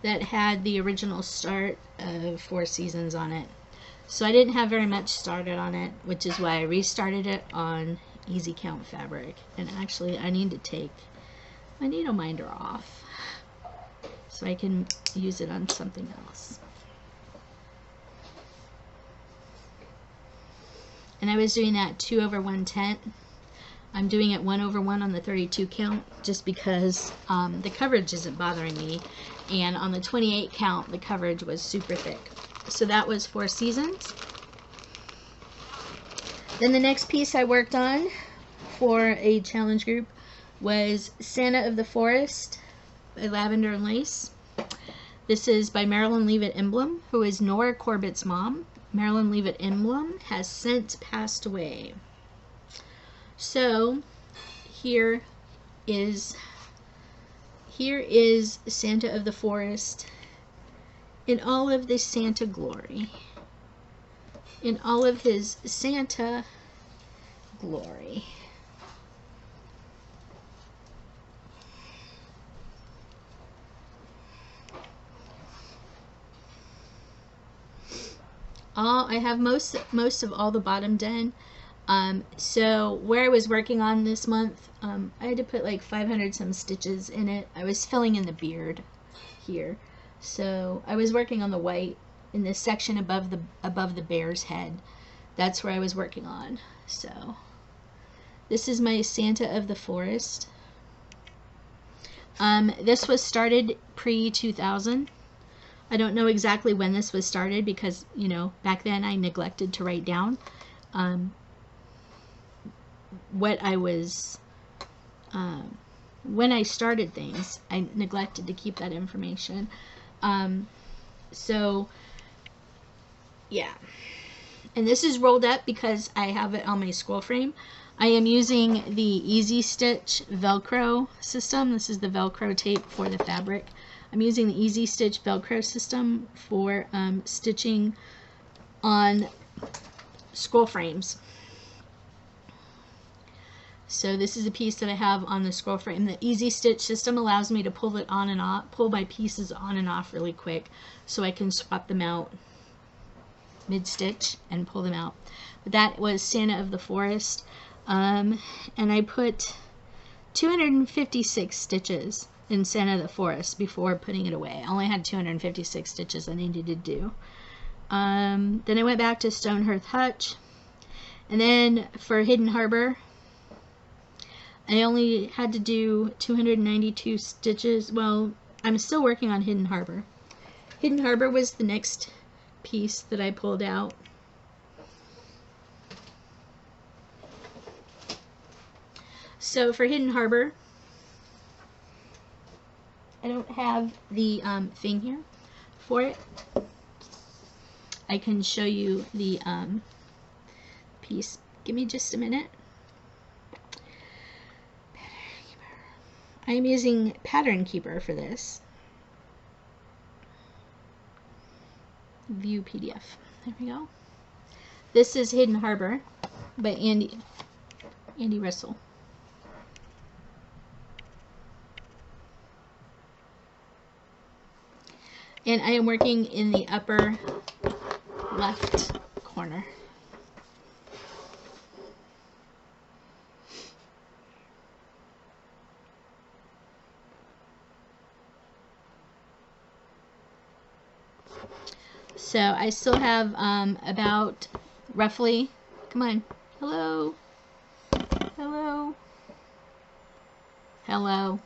that had the original start of 4 seasons on it. So I didn't have very much started on it, which is why I restarted it on easy count fabric. And actually I need to take my needle minder off so I can use it on something else. And I was doing that 2/110. I'm doing it 1/1 on the 32 count just because the coverage isn't bothering me, and on the 28 count the coverage was super thick. So that was 4 seasons. Then the next piece I worked on for a challenge group was Santa of the Forest by Lavender and Lace. This is by Marilyn Leavitt Emblem, who is Nora Corbett's mom. Marilyn Leavitt Emblem has since passed away. So here is Santa of the Forest in all of the Santa glory, in all of his Santa glory. I have most of all the bottom done. So where I was working on this month, I had to put like 500 some stitches in it. I was filling in the beard here, so I was working on the white in this section above the bear's head. That's where I was working on. So this is my Santa of the Forest. This was started pre-2000. I don't know exactly when this was started because, you know, back then I neglected to write down what I was, when I started things, I neglected to keep that information. So, yeah. And this is rolled up because I have it on my scroll frame. I am using the Easy Stitch Velcro system. This is the Velcro tape for the fabric. I'm using the Easy Stitch Velcro system for stitching on scroll frames. So this is a piece that I have on the scroll frame. The Easy Stitch system allows me to pull it on and off, pull my pieces on and off really quick, so I can swap them out mid-stitch and pull them out. But that was Santa of the Forest, and I put 256 stitches in Santa of the Forest before putting it away. I only had 256 stitches I needed to do. Then I went back to Stonehearth Hutch, and then for Hidden Harbor I only had to do 292 stitches. Well, I'm still working on Hidden Harbor. Hidden Harbor was the next piece that I pulled out. So for Hidden Harbor, I don't have the thing here for it. I can show you the piece. Give me just a minute. I'm using Pattern Keeper for this. View PDF. There we go. This is Hidden Harbor by Andy Russell. And I am working in the upper left corner. So I still have about roughly Come on. Hello. Hello. Hello.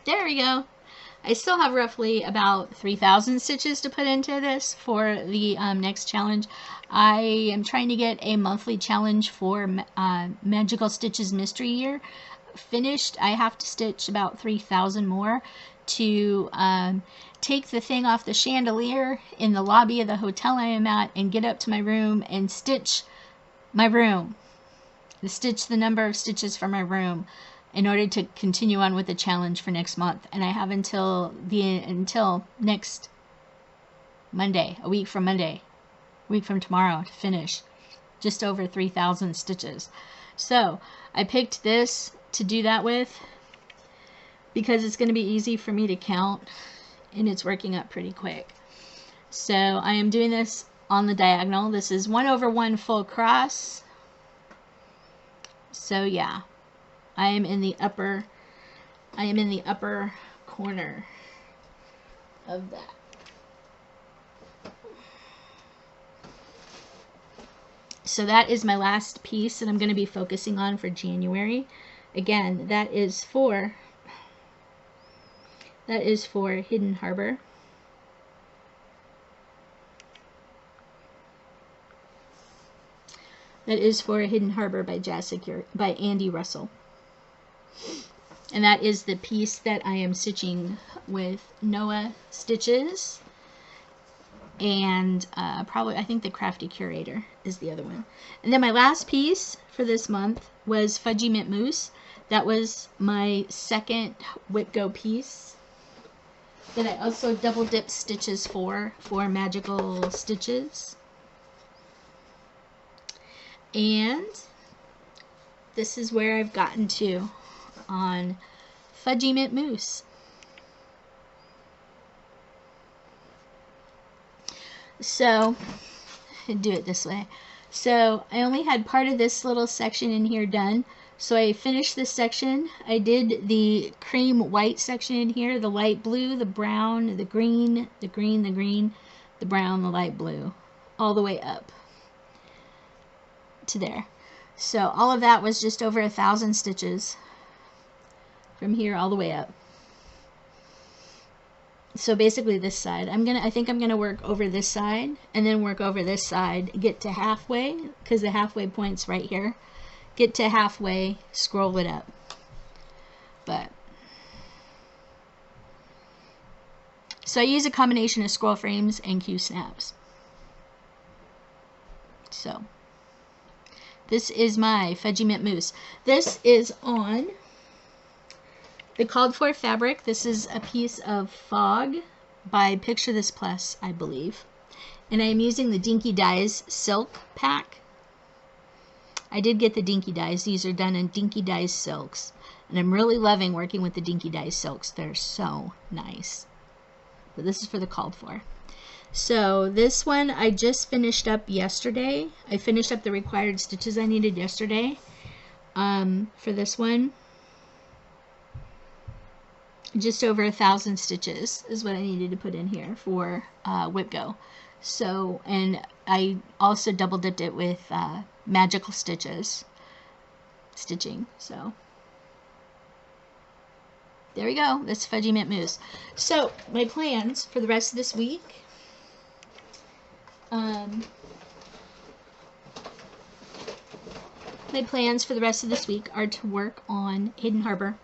There we go. I still have roughly about 3,000 stitches to put into this for the next challenge. I am trying to get a monthly challenge for Magical Stitches Mystery Year finished. I have to stitch about 3,000 more to take the thing off the chandelier in the lobby of the hotel I am at and get up to my room and stitch my room. Stitch the number of stitches for my room in order to continue on with the challenge for next month. And I have until next Monday, a week from tomorrow, to finish just over 3,000 stitches. So I picked this to do that with because it's going to be easy for me to count and it's working up pretty quick. So I am doing this on the diagonal. This is 1/1 full cross. So yeah, I am in the upper corner of that. So that is my last piece that I'm going to be focusing on for January. Again, that is for Hidden Harbor. That is for Hidden Harbor by Andy Russell. And that is the piece that I am stitching with Noah stitches. And probably, I think the Crafty Curator is the other one. And then my last piece for this month was Fudgy Mint Mousse. That was my second WIPGO piece that I also double dipped stitches for Magical Stitches. And this is where I've gotten to on Fudgy Mint Mousse. So, do it this way. So, I only had part of this little section in here done. So, I finished this section. I did the cream white section in here, the light blue, the brown, the green, the green, the green, the brown, the light blue, all the way up to there. So, all of that was just over 1,000 stitches from here all the way up. So basically this side, I think I'm gonna work over this side and then work over this side, get to halfway, because the halfway point's right here. Get to halfway, scroll it up. But so I use a combination of scroll frames and Q snaps. So this is my Fudgy Mint Mousse. This is on the called for fabric. This is a piece of Fog by Picture This Plus, I believe. And I am using the Dinky Dyes Silk Pack. I did get the Dinky Dyes. These are done in Dinky Dyes Silks. And I'm really loving working with the Dinky Dyes Silks. They're so nice. But this is for the called for. So this one I just finished up yesterday. I finished up the required stitches I needed yesterday for this one. Just over 1,000 stitches is what I needed to put in here for WIPGO. So, and I also double dipped it with Magical Stitches stitching. So there we go. That's Fudgy Mint Mousse. So my plans for the rest of this week. My plans for the rest of this week are to work on Hidden Harbor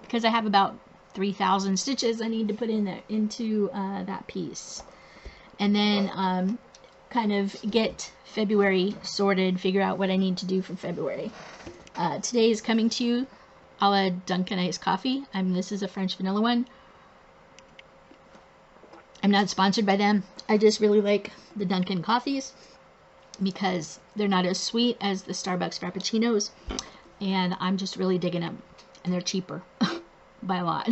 because I have about 3,000 stitches I need to put in there into that piece, and then kind of get February sorted, figure out what I need to do for February. Today is coming to you a la Dunkin' Iced Coffee. This is a French vanilla one. I'm not sponsored by them. I just really like the Dunkin' coffees because they're not as sweet as the Starbucks Frappuccinos, and I'm just really digging them, and they're cheaper by a lot.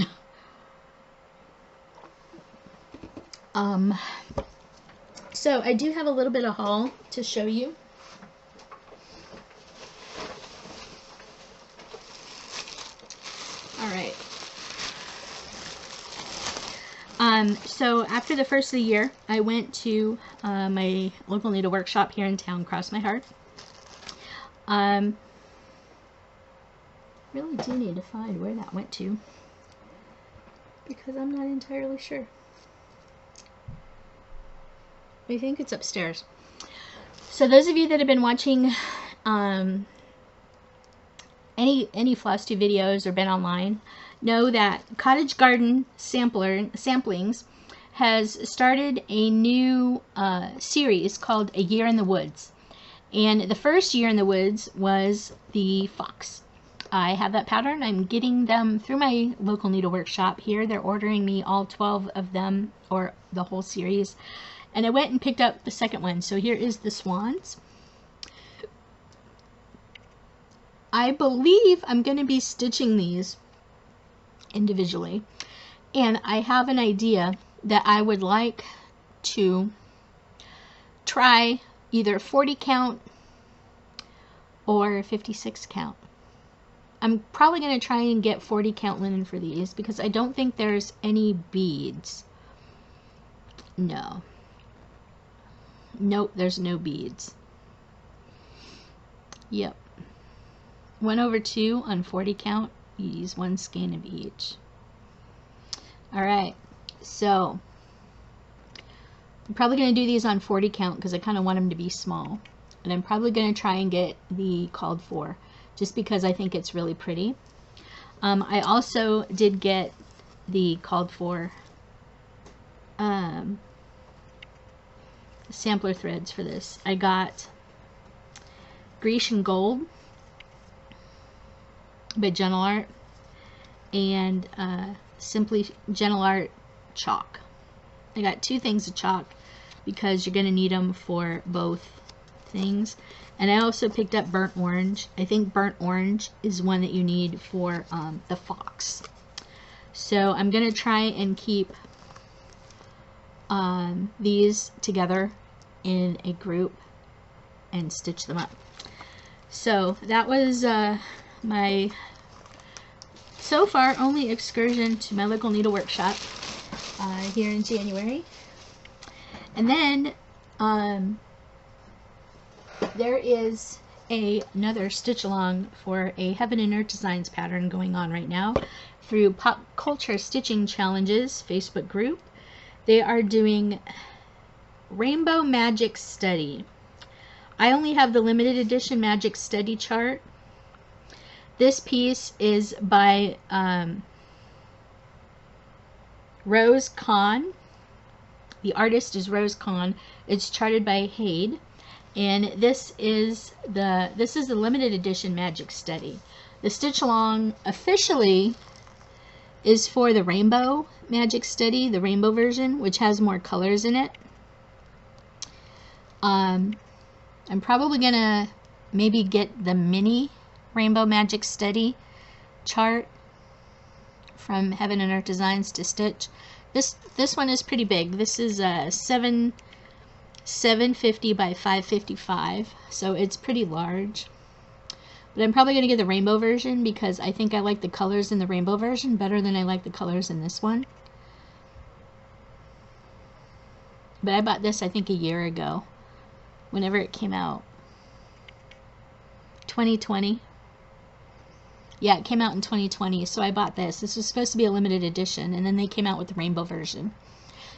So I do have a little bit of haul to show you. All right. So after the first of the year, I went to my local needle workshop here in town, Cross My Heart. Really do need to find where that went to, because I'm not entirely sure. I think it's upstairs. So those of you that have been watching any Flosstube videos or been online know that Cottage Garden Samplings has started a new series called A Year in the Woods. And the first Year in the Woods was the fox. I have that pattern. I'm getting them through my local needle workshop here. They're ordering me all 12 of them, or the whole series. And I went and picked up the second one. So here is the Swans. I believe I'm going to be stitching these individually. And I have an idea that I would like to try either 40 count or 56 count. I'm probably going to try and get 40 count linen for these because I don't think there's any beads. No. Nope, there's no beads. Yep. 1/2 on 40 count. You use 1 skein of each. Alright, so I'm probably going to do these on 40 count because I kind of want them to be small. And I'm probably going to try and get the called for, just because I think it's really pretty. I also did get the called for sampler threads for this. I got Grecian Gold by Gentle Art and Simply Gentle Art chalk. I got 2 things of chalk because you're going to need them for both things. And I also picked up burnt orange. I think burnt orange is one that you need for the fox. So I'm going to try and keep these together in a group and stitch them up. So that was my so far only excursion to my local needle workshop here in January. And then there is another stitch along for a Heaven and Earth Designs pattern going on right now through Pop Culture Stitching Challenges Facebook group. They are doing Rainbow Magic Study. I only have the limited edition Magic Study chart. This piece is by Rose Kahn. The artist is Rose Kahn. It's charted by HAED. And this is the limited edition Magic Study. The stitch along officially is for the Rainbow Magic Study, the rainbow version, which has more colors in it. I'm probably gonna maybe get the mini Rainbow Magic Study chart from Heaven and Earth Designs to stitch. This one is pretty big. This is a 750 by 555, so it's pretty large. But I'm probably going to get the rainbow version because I think I like the colors in the rainbow version better than I like the colors in this one. But I bought this I think a year ago, whenever it came out. 2020. Yeah, it came out in 2020, so I bought this. This was supposed to be a limited edition, and then they came out with the rainbow version.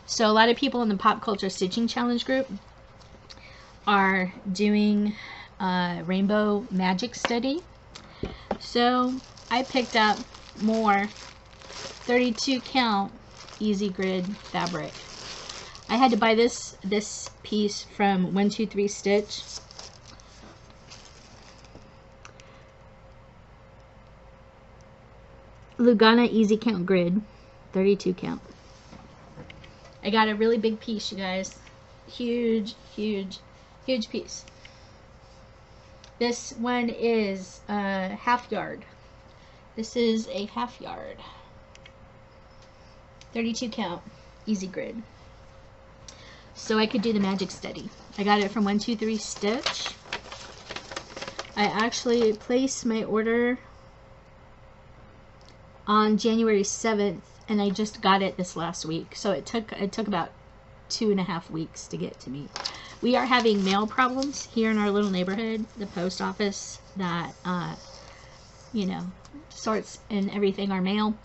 So a lot of people in the Pop Culture Stitching Challenge group are doing Rainbow Magic Study. So I picked up more 32 count easy grid fabric. I had to buy this piece from 123 Stitch. Lugana Easy Count Grid, 32 count. I got a really big piece, you guys. Huge, huge, huge piece. This one is a half yard. This is a half yard. 32 count, easy grid. So I could do the Magic Study. I got it from 123 Stitch. I actually placed my order on January 7th and I just got it this last week. So it took about 2.5 weeks to get to me. We are having mail problems here in our little neighborhood. The post office that, you know, sorts and everything, our mail,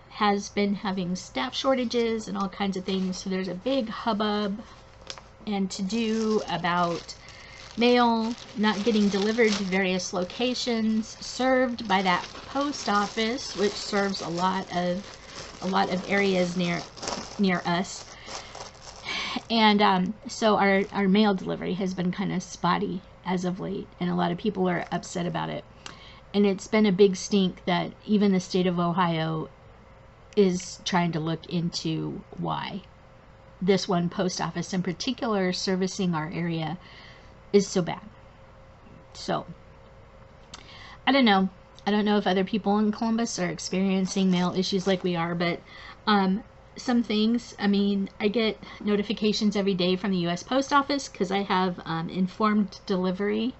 has been having staff shortages and all kinds of things. So there's a big hubbub and to do about mail not getting delivered to various locations served by that post office, which serves a lot of areas near us. And so our mail delivery has been kind of spotty as of late, and a lot of people are upset about it. And it's been a big stink that even the state of Ohio is trying to look into why this one post office in particular servicing our area is so bad. So I don't know if other people in Columbus are experiencing mail issues like we are, but some things, I mean, I get notifications every day from the U.S. Post Office because I have informed delivery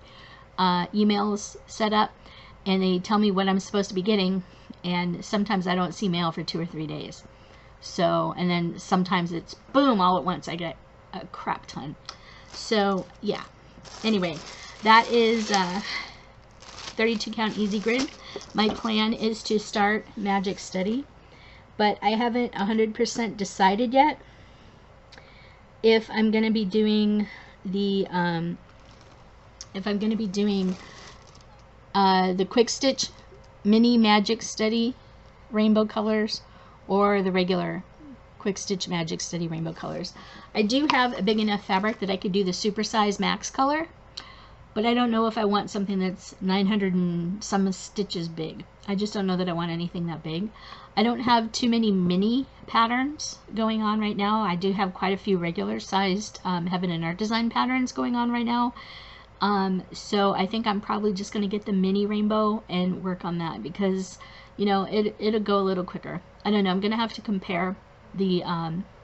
emails set up, and they tell me what I'm supposed to be getting, and sometimes I don't see mail for 2 or 3 days. So, and then sometimes it's boom, all at once I get a crap ton. So yeah, anyway, that is 32 count easy grid. My plan is to start Magic Study, but I haven't 100% decided yet if I'm going to be doing the the Quick Stitch Mini Magic Study rainbow colors or the regular Quick Stitch Magic Study rainbow colors. I do have a big enough fabric that I could do the supersize max color, but I don't know if I want something that's 900 and some stitches big. I just don't know that I want anything that big. I don't have too many mini patterns going on right now. I do have quite a few regular sized Heaven and Art Design patterns going on right now. So I think I'm probably just going to get the mini rainbow and work on that because, you know, it'll go a little quicker. I don't know. I'm going to have to compare the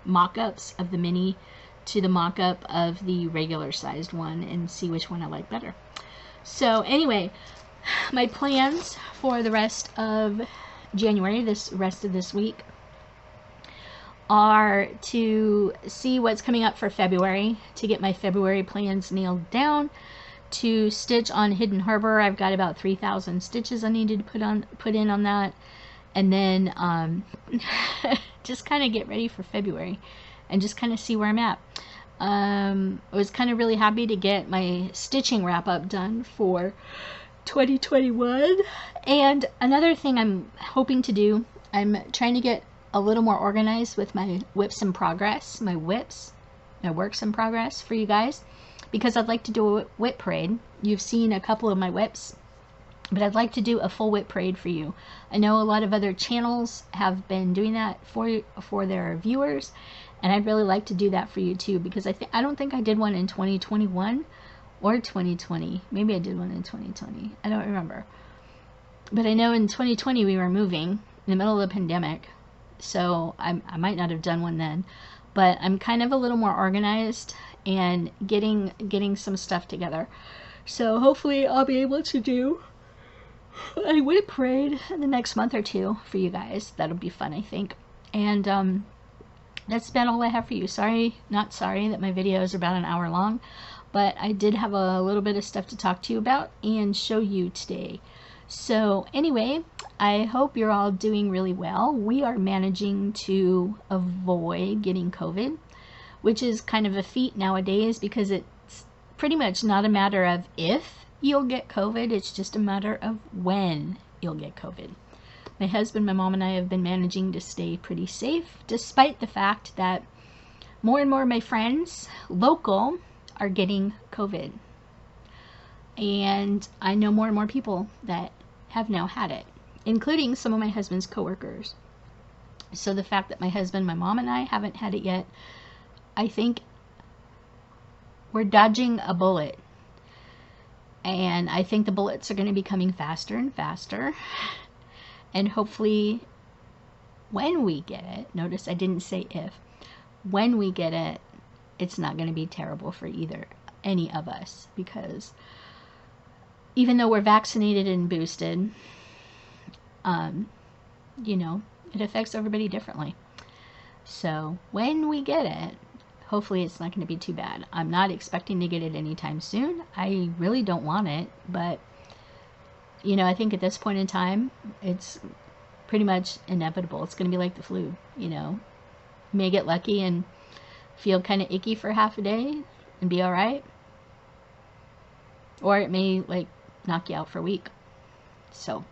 mock-ups of the mini to the mock-up of the regular sized one and see which one I like better. So anyway, my plans for the rest of January, rest of this week, are to see what's coming up for February, to get my February plans nailed down, to stitch on Hidden Harbor. I've got about 3,000 stitches I needed to put in on that, and then just kind of get ready for February and just kind of see where I'm at. I was kind of really happy to get my stitching wrap up done for 2021. And another thing I'm hoping to do, I'm trying to get a little more organized with my WIPs in progress, my works in progress for you guys, because I'd like to do a WIP parade. You've seen a couple of my WIPs, but I'd like to do a full WIP parade for you. I know a lot of other channels have been doing that for their viewers, and I'd really like to do that for you too, because I don't think I did one in 2021 or 2020. Maybe I did one in 2020. I don't remember. But I know in 2020 we were moving in the middle of the pandemic, so I might not have done one then. But I'm kind of a little more organized and getting some stuff together. So hopefully I'll be able to do a WIP parade in the next month or two for you guys. That'll be fun, I think. And that's about all I have for you. Not sorry that my videos are about an hour long, but I did have a little bit of stuff to talk to you about and show you today. So anyway, I hope you're all doing really well. We are managing to avoid getting COVID, which is kind of a feat nowadays because it's pretty much not a matter of if you'll get COVID, it's just a matter of when you'll get COVID. My husband, my mom, and I have been managing to stay pretty safe, despite the fact that more and more of my friends, local, are getting COVID. And I know more and more people that have now had it, including some of my husband's coworkers. So the fact that my husband, my mom, and I haven't had it yet, I think we're dodging a bullet. And I think the bullets are going to be coming faster and faster. And hopefully when we get it, notice I didn't say if, when we get it, it's not going to be terrible for any of us, because even though we're vaccinated and boosted, you know, it affects everybody differently. So when we get it, hopefully it's not going to be too bad. I'm not expecting to get it anytime soon. I really don't want it, but you know, I think at this point in time, it's pretty much inevitable. It's going to be like the flu, you know. You may get lucky and feel kind of icky for half a day and be all right. Or it may like knock you out for a week. So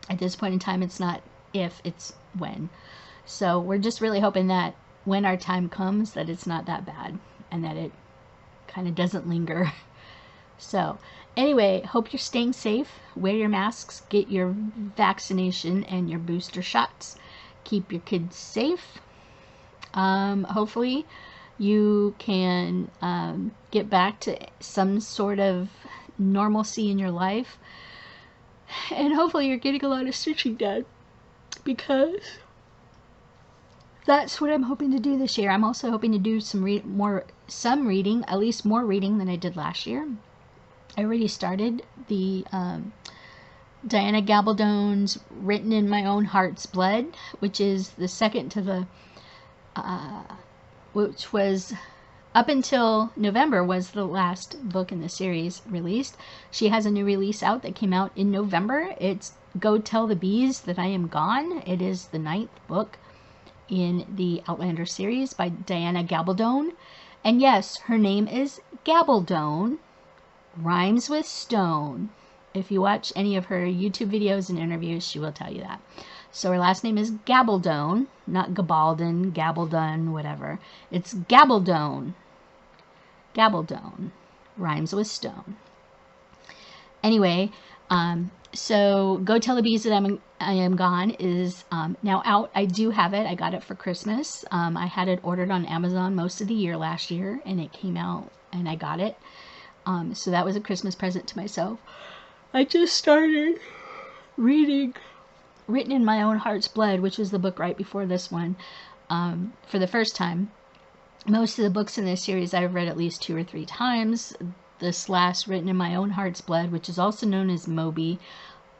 at this point in time, it's not if, it's when. So we're just really hoping that when our time comes, that it's not that bad and that it kind of doesn't linger. So anyway, hope you're staying safe. Wear your masks, get your vaccination and your booster shots. Keep your kids safe. Hopefully you can get back to some sort of normalcy in your life. And hopefully you're getting a lot of stitching done, because that's what I'm hoping to do this year. I'm also hoping to do some reading, at least more reading than I did last year. I already started the Diana Gabaldon's Written in My Own Heart's Blood, which is the second to the, which was up until November was the last book in the series released. She has a new release out that came out in November. It's Go Tell the Bees That I Am Gone. It is the 9th book in the Outlander series by Diana Gabaldon. And yes, her name is Gabaldon, rhymes with stone. If you watch any of her YouTube videos and interviews, she will tell you that. So her last name is Gabaldon, not Gabaldon, Gabaldon, whatever. It's Gabaldon. Gabaldon, rhymes with stone. Anyway, so Go Tell the Bees That I Am Gone is now out. I do have it. I got it for Christmas. I had it ordered on Amazon most of the year last year, and it came out, and I got it. So that was a Christmas present to myself. I just started reading Written in My Own Heart's Blood, which was the book right before this one, for the first time. Most of the books in this series I've read at least 2 or 3 times. This last, Written in My Own Heart's Blood, which is also known as Moby,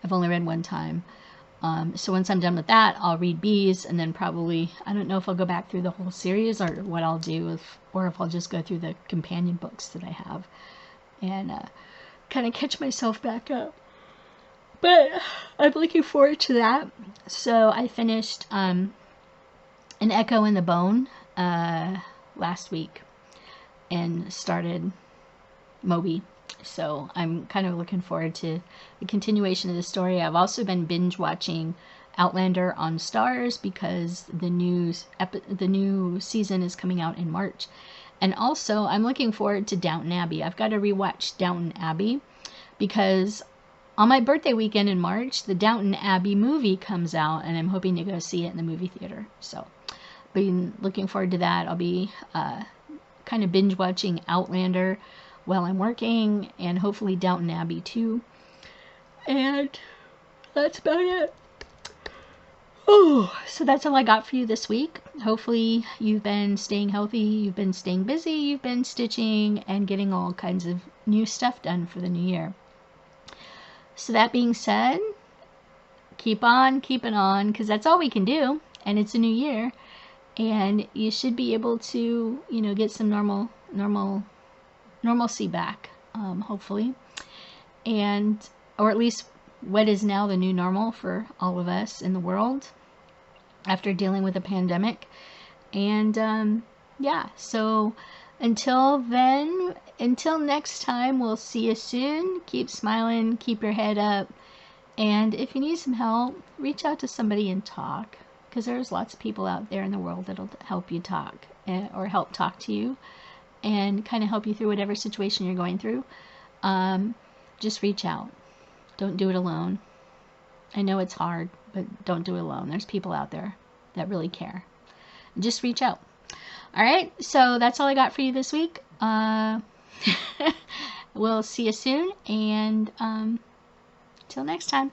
I've only read 1 time. So once I'm done with that, I'll read Bees, and then probably, I don't know if I'll go back through the whole series or what I'll do, or if I'll just go through the companion books that I have and kind of catch myself back up. But I'm looking forward to that. So I finished An Echo in the Bone last week and started Moby. So I'm kind of looking forward to the continuation of the story. I've also been binge watching Outlander on Starz because the new season is coming out in March. And also I'm looking forward to Downton Abbey. I've got to rewatch Downton Abbey because on my birthday weekend in March, the Downton Abbey movie comes out, and I'm hoping to go see it in the movie theater. So been looking forward to that. I'll be kind of binge watching Outlander while I'm working, and hopefully Downton Abbey too. And that's about it. Oh, so that's all I got for you this week. Hopefully you've been staying healthy, you've been staying busy, you've been stitching and getting all kinds of new stuff done for the new year. So that being said, keep on keeping on, because that's all we can do, and it's a new year, and you should be able to, you know, get some normalcy back, hopefully, and or at least what is now the new normal for all of us in the world after dealing with a pandemic. And yeah, so until then, until next time, we'll see you soon. Keep smiling, keep your head up, and if you need some help, reach out to somebody and talk, because there's lots of people out there in the world that'll help you talk, or help talk to you and kind of help you through whatever situation you're going through. Just reach out. Don't do it alone. I know it's hard, but don't do it alone. There's people out there that really care. Just reach out. All right, so that's all I got for you this week. We'll see you soon, and till next time.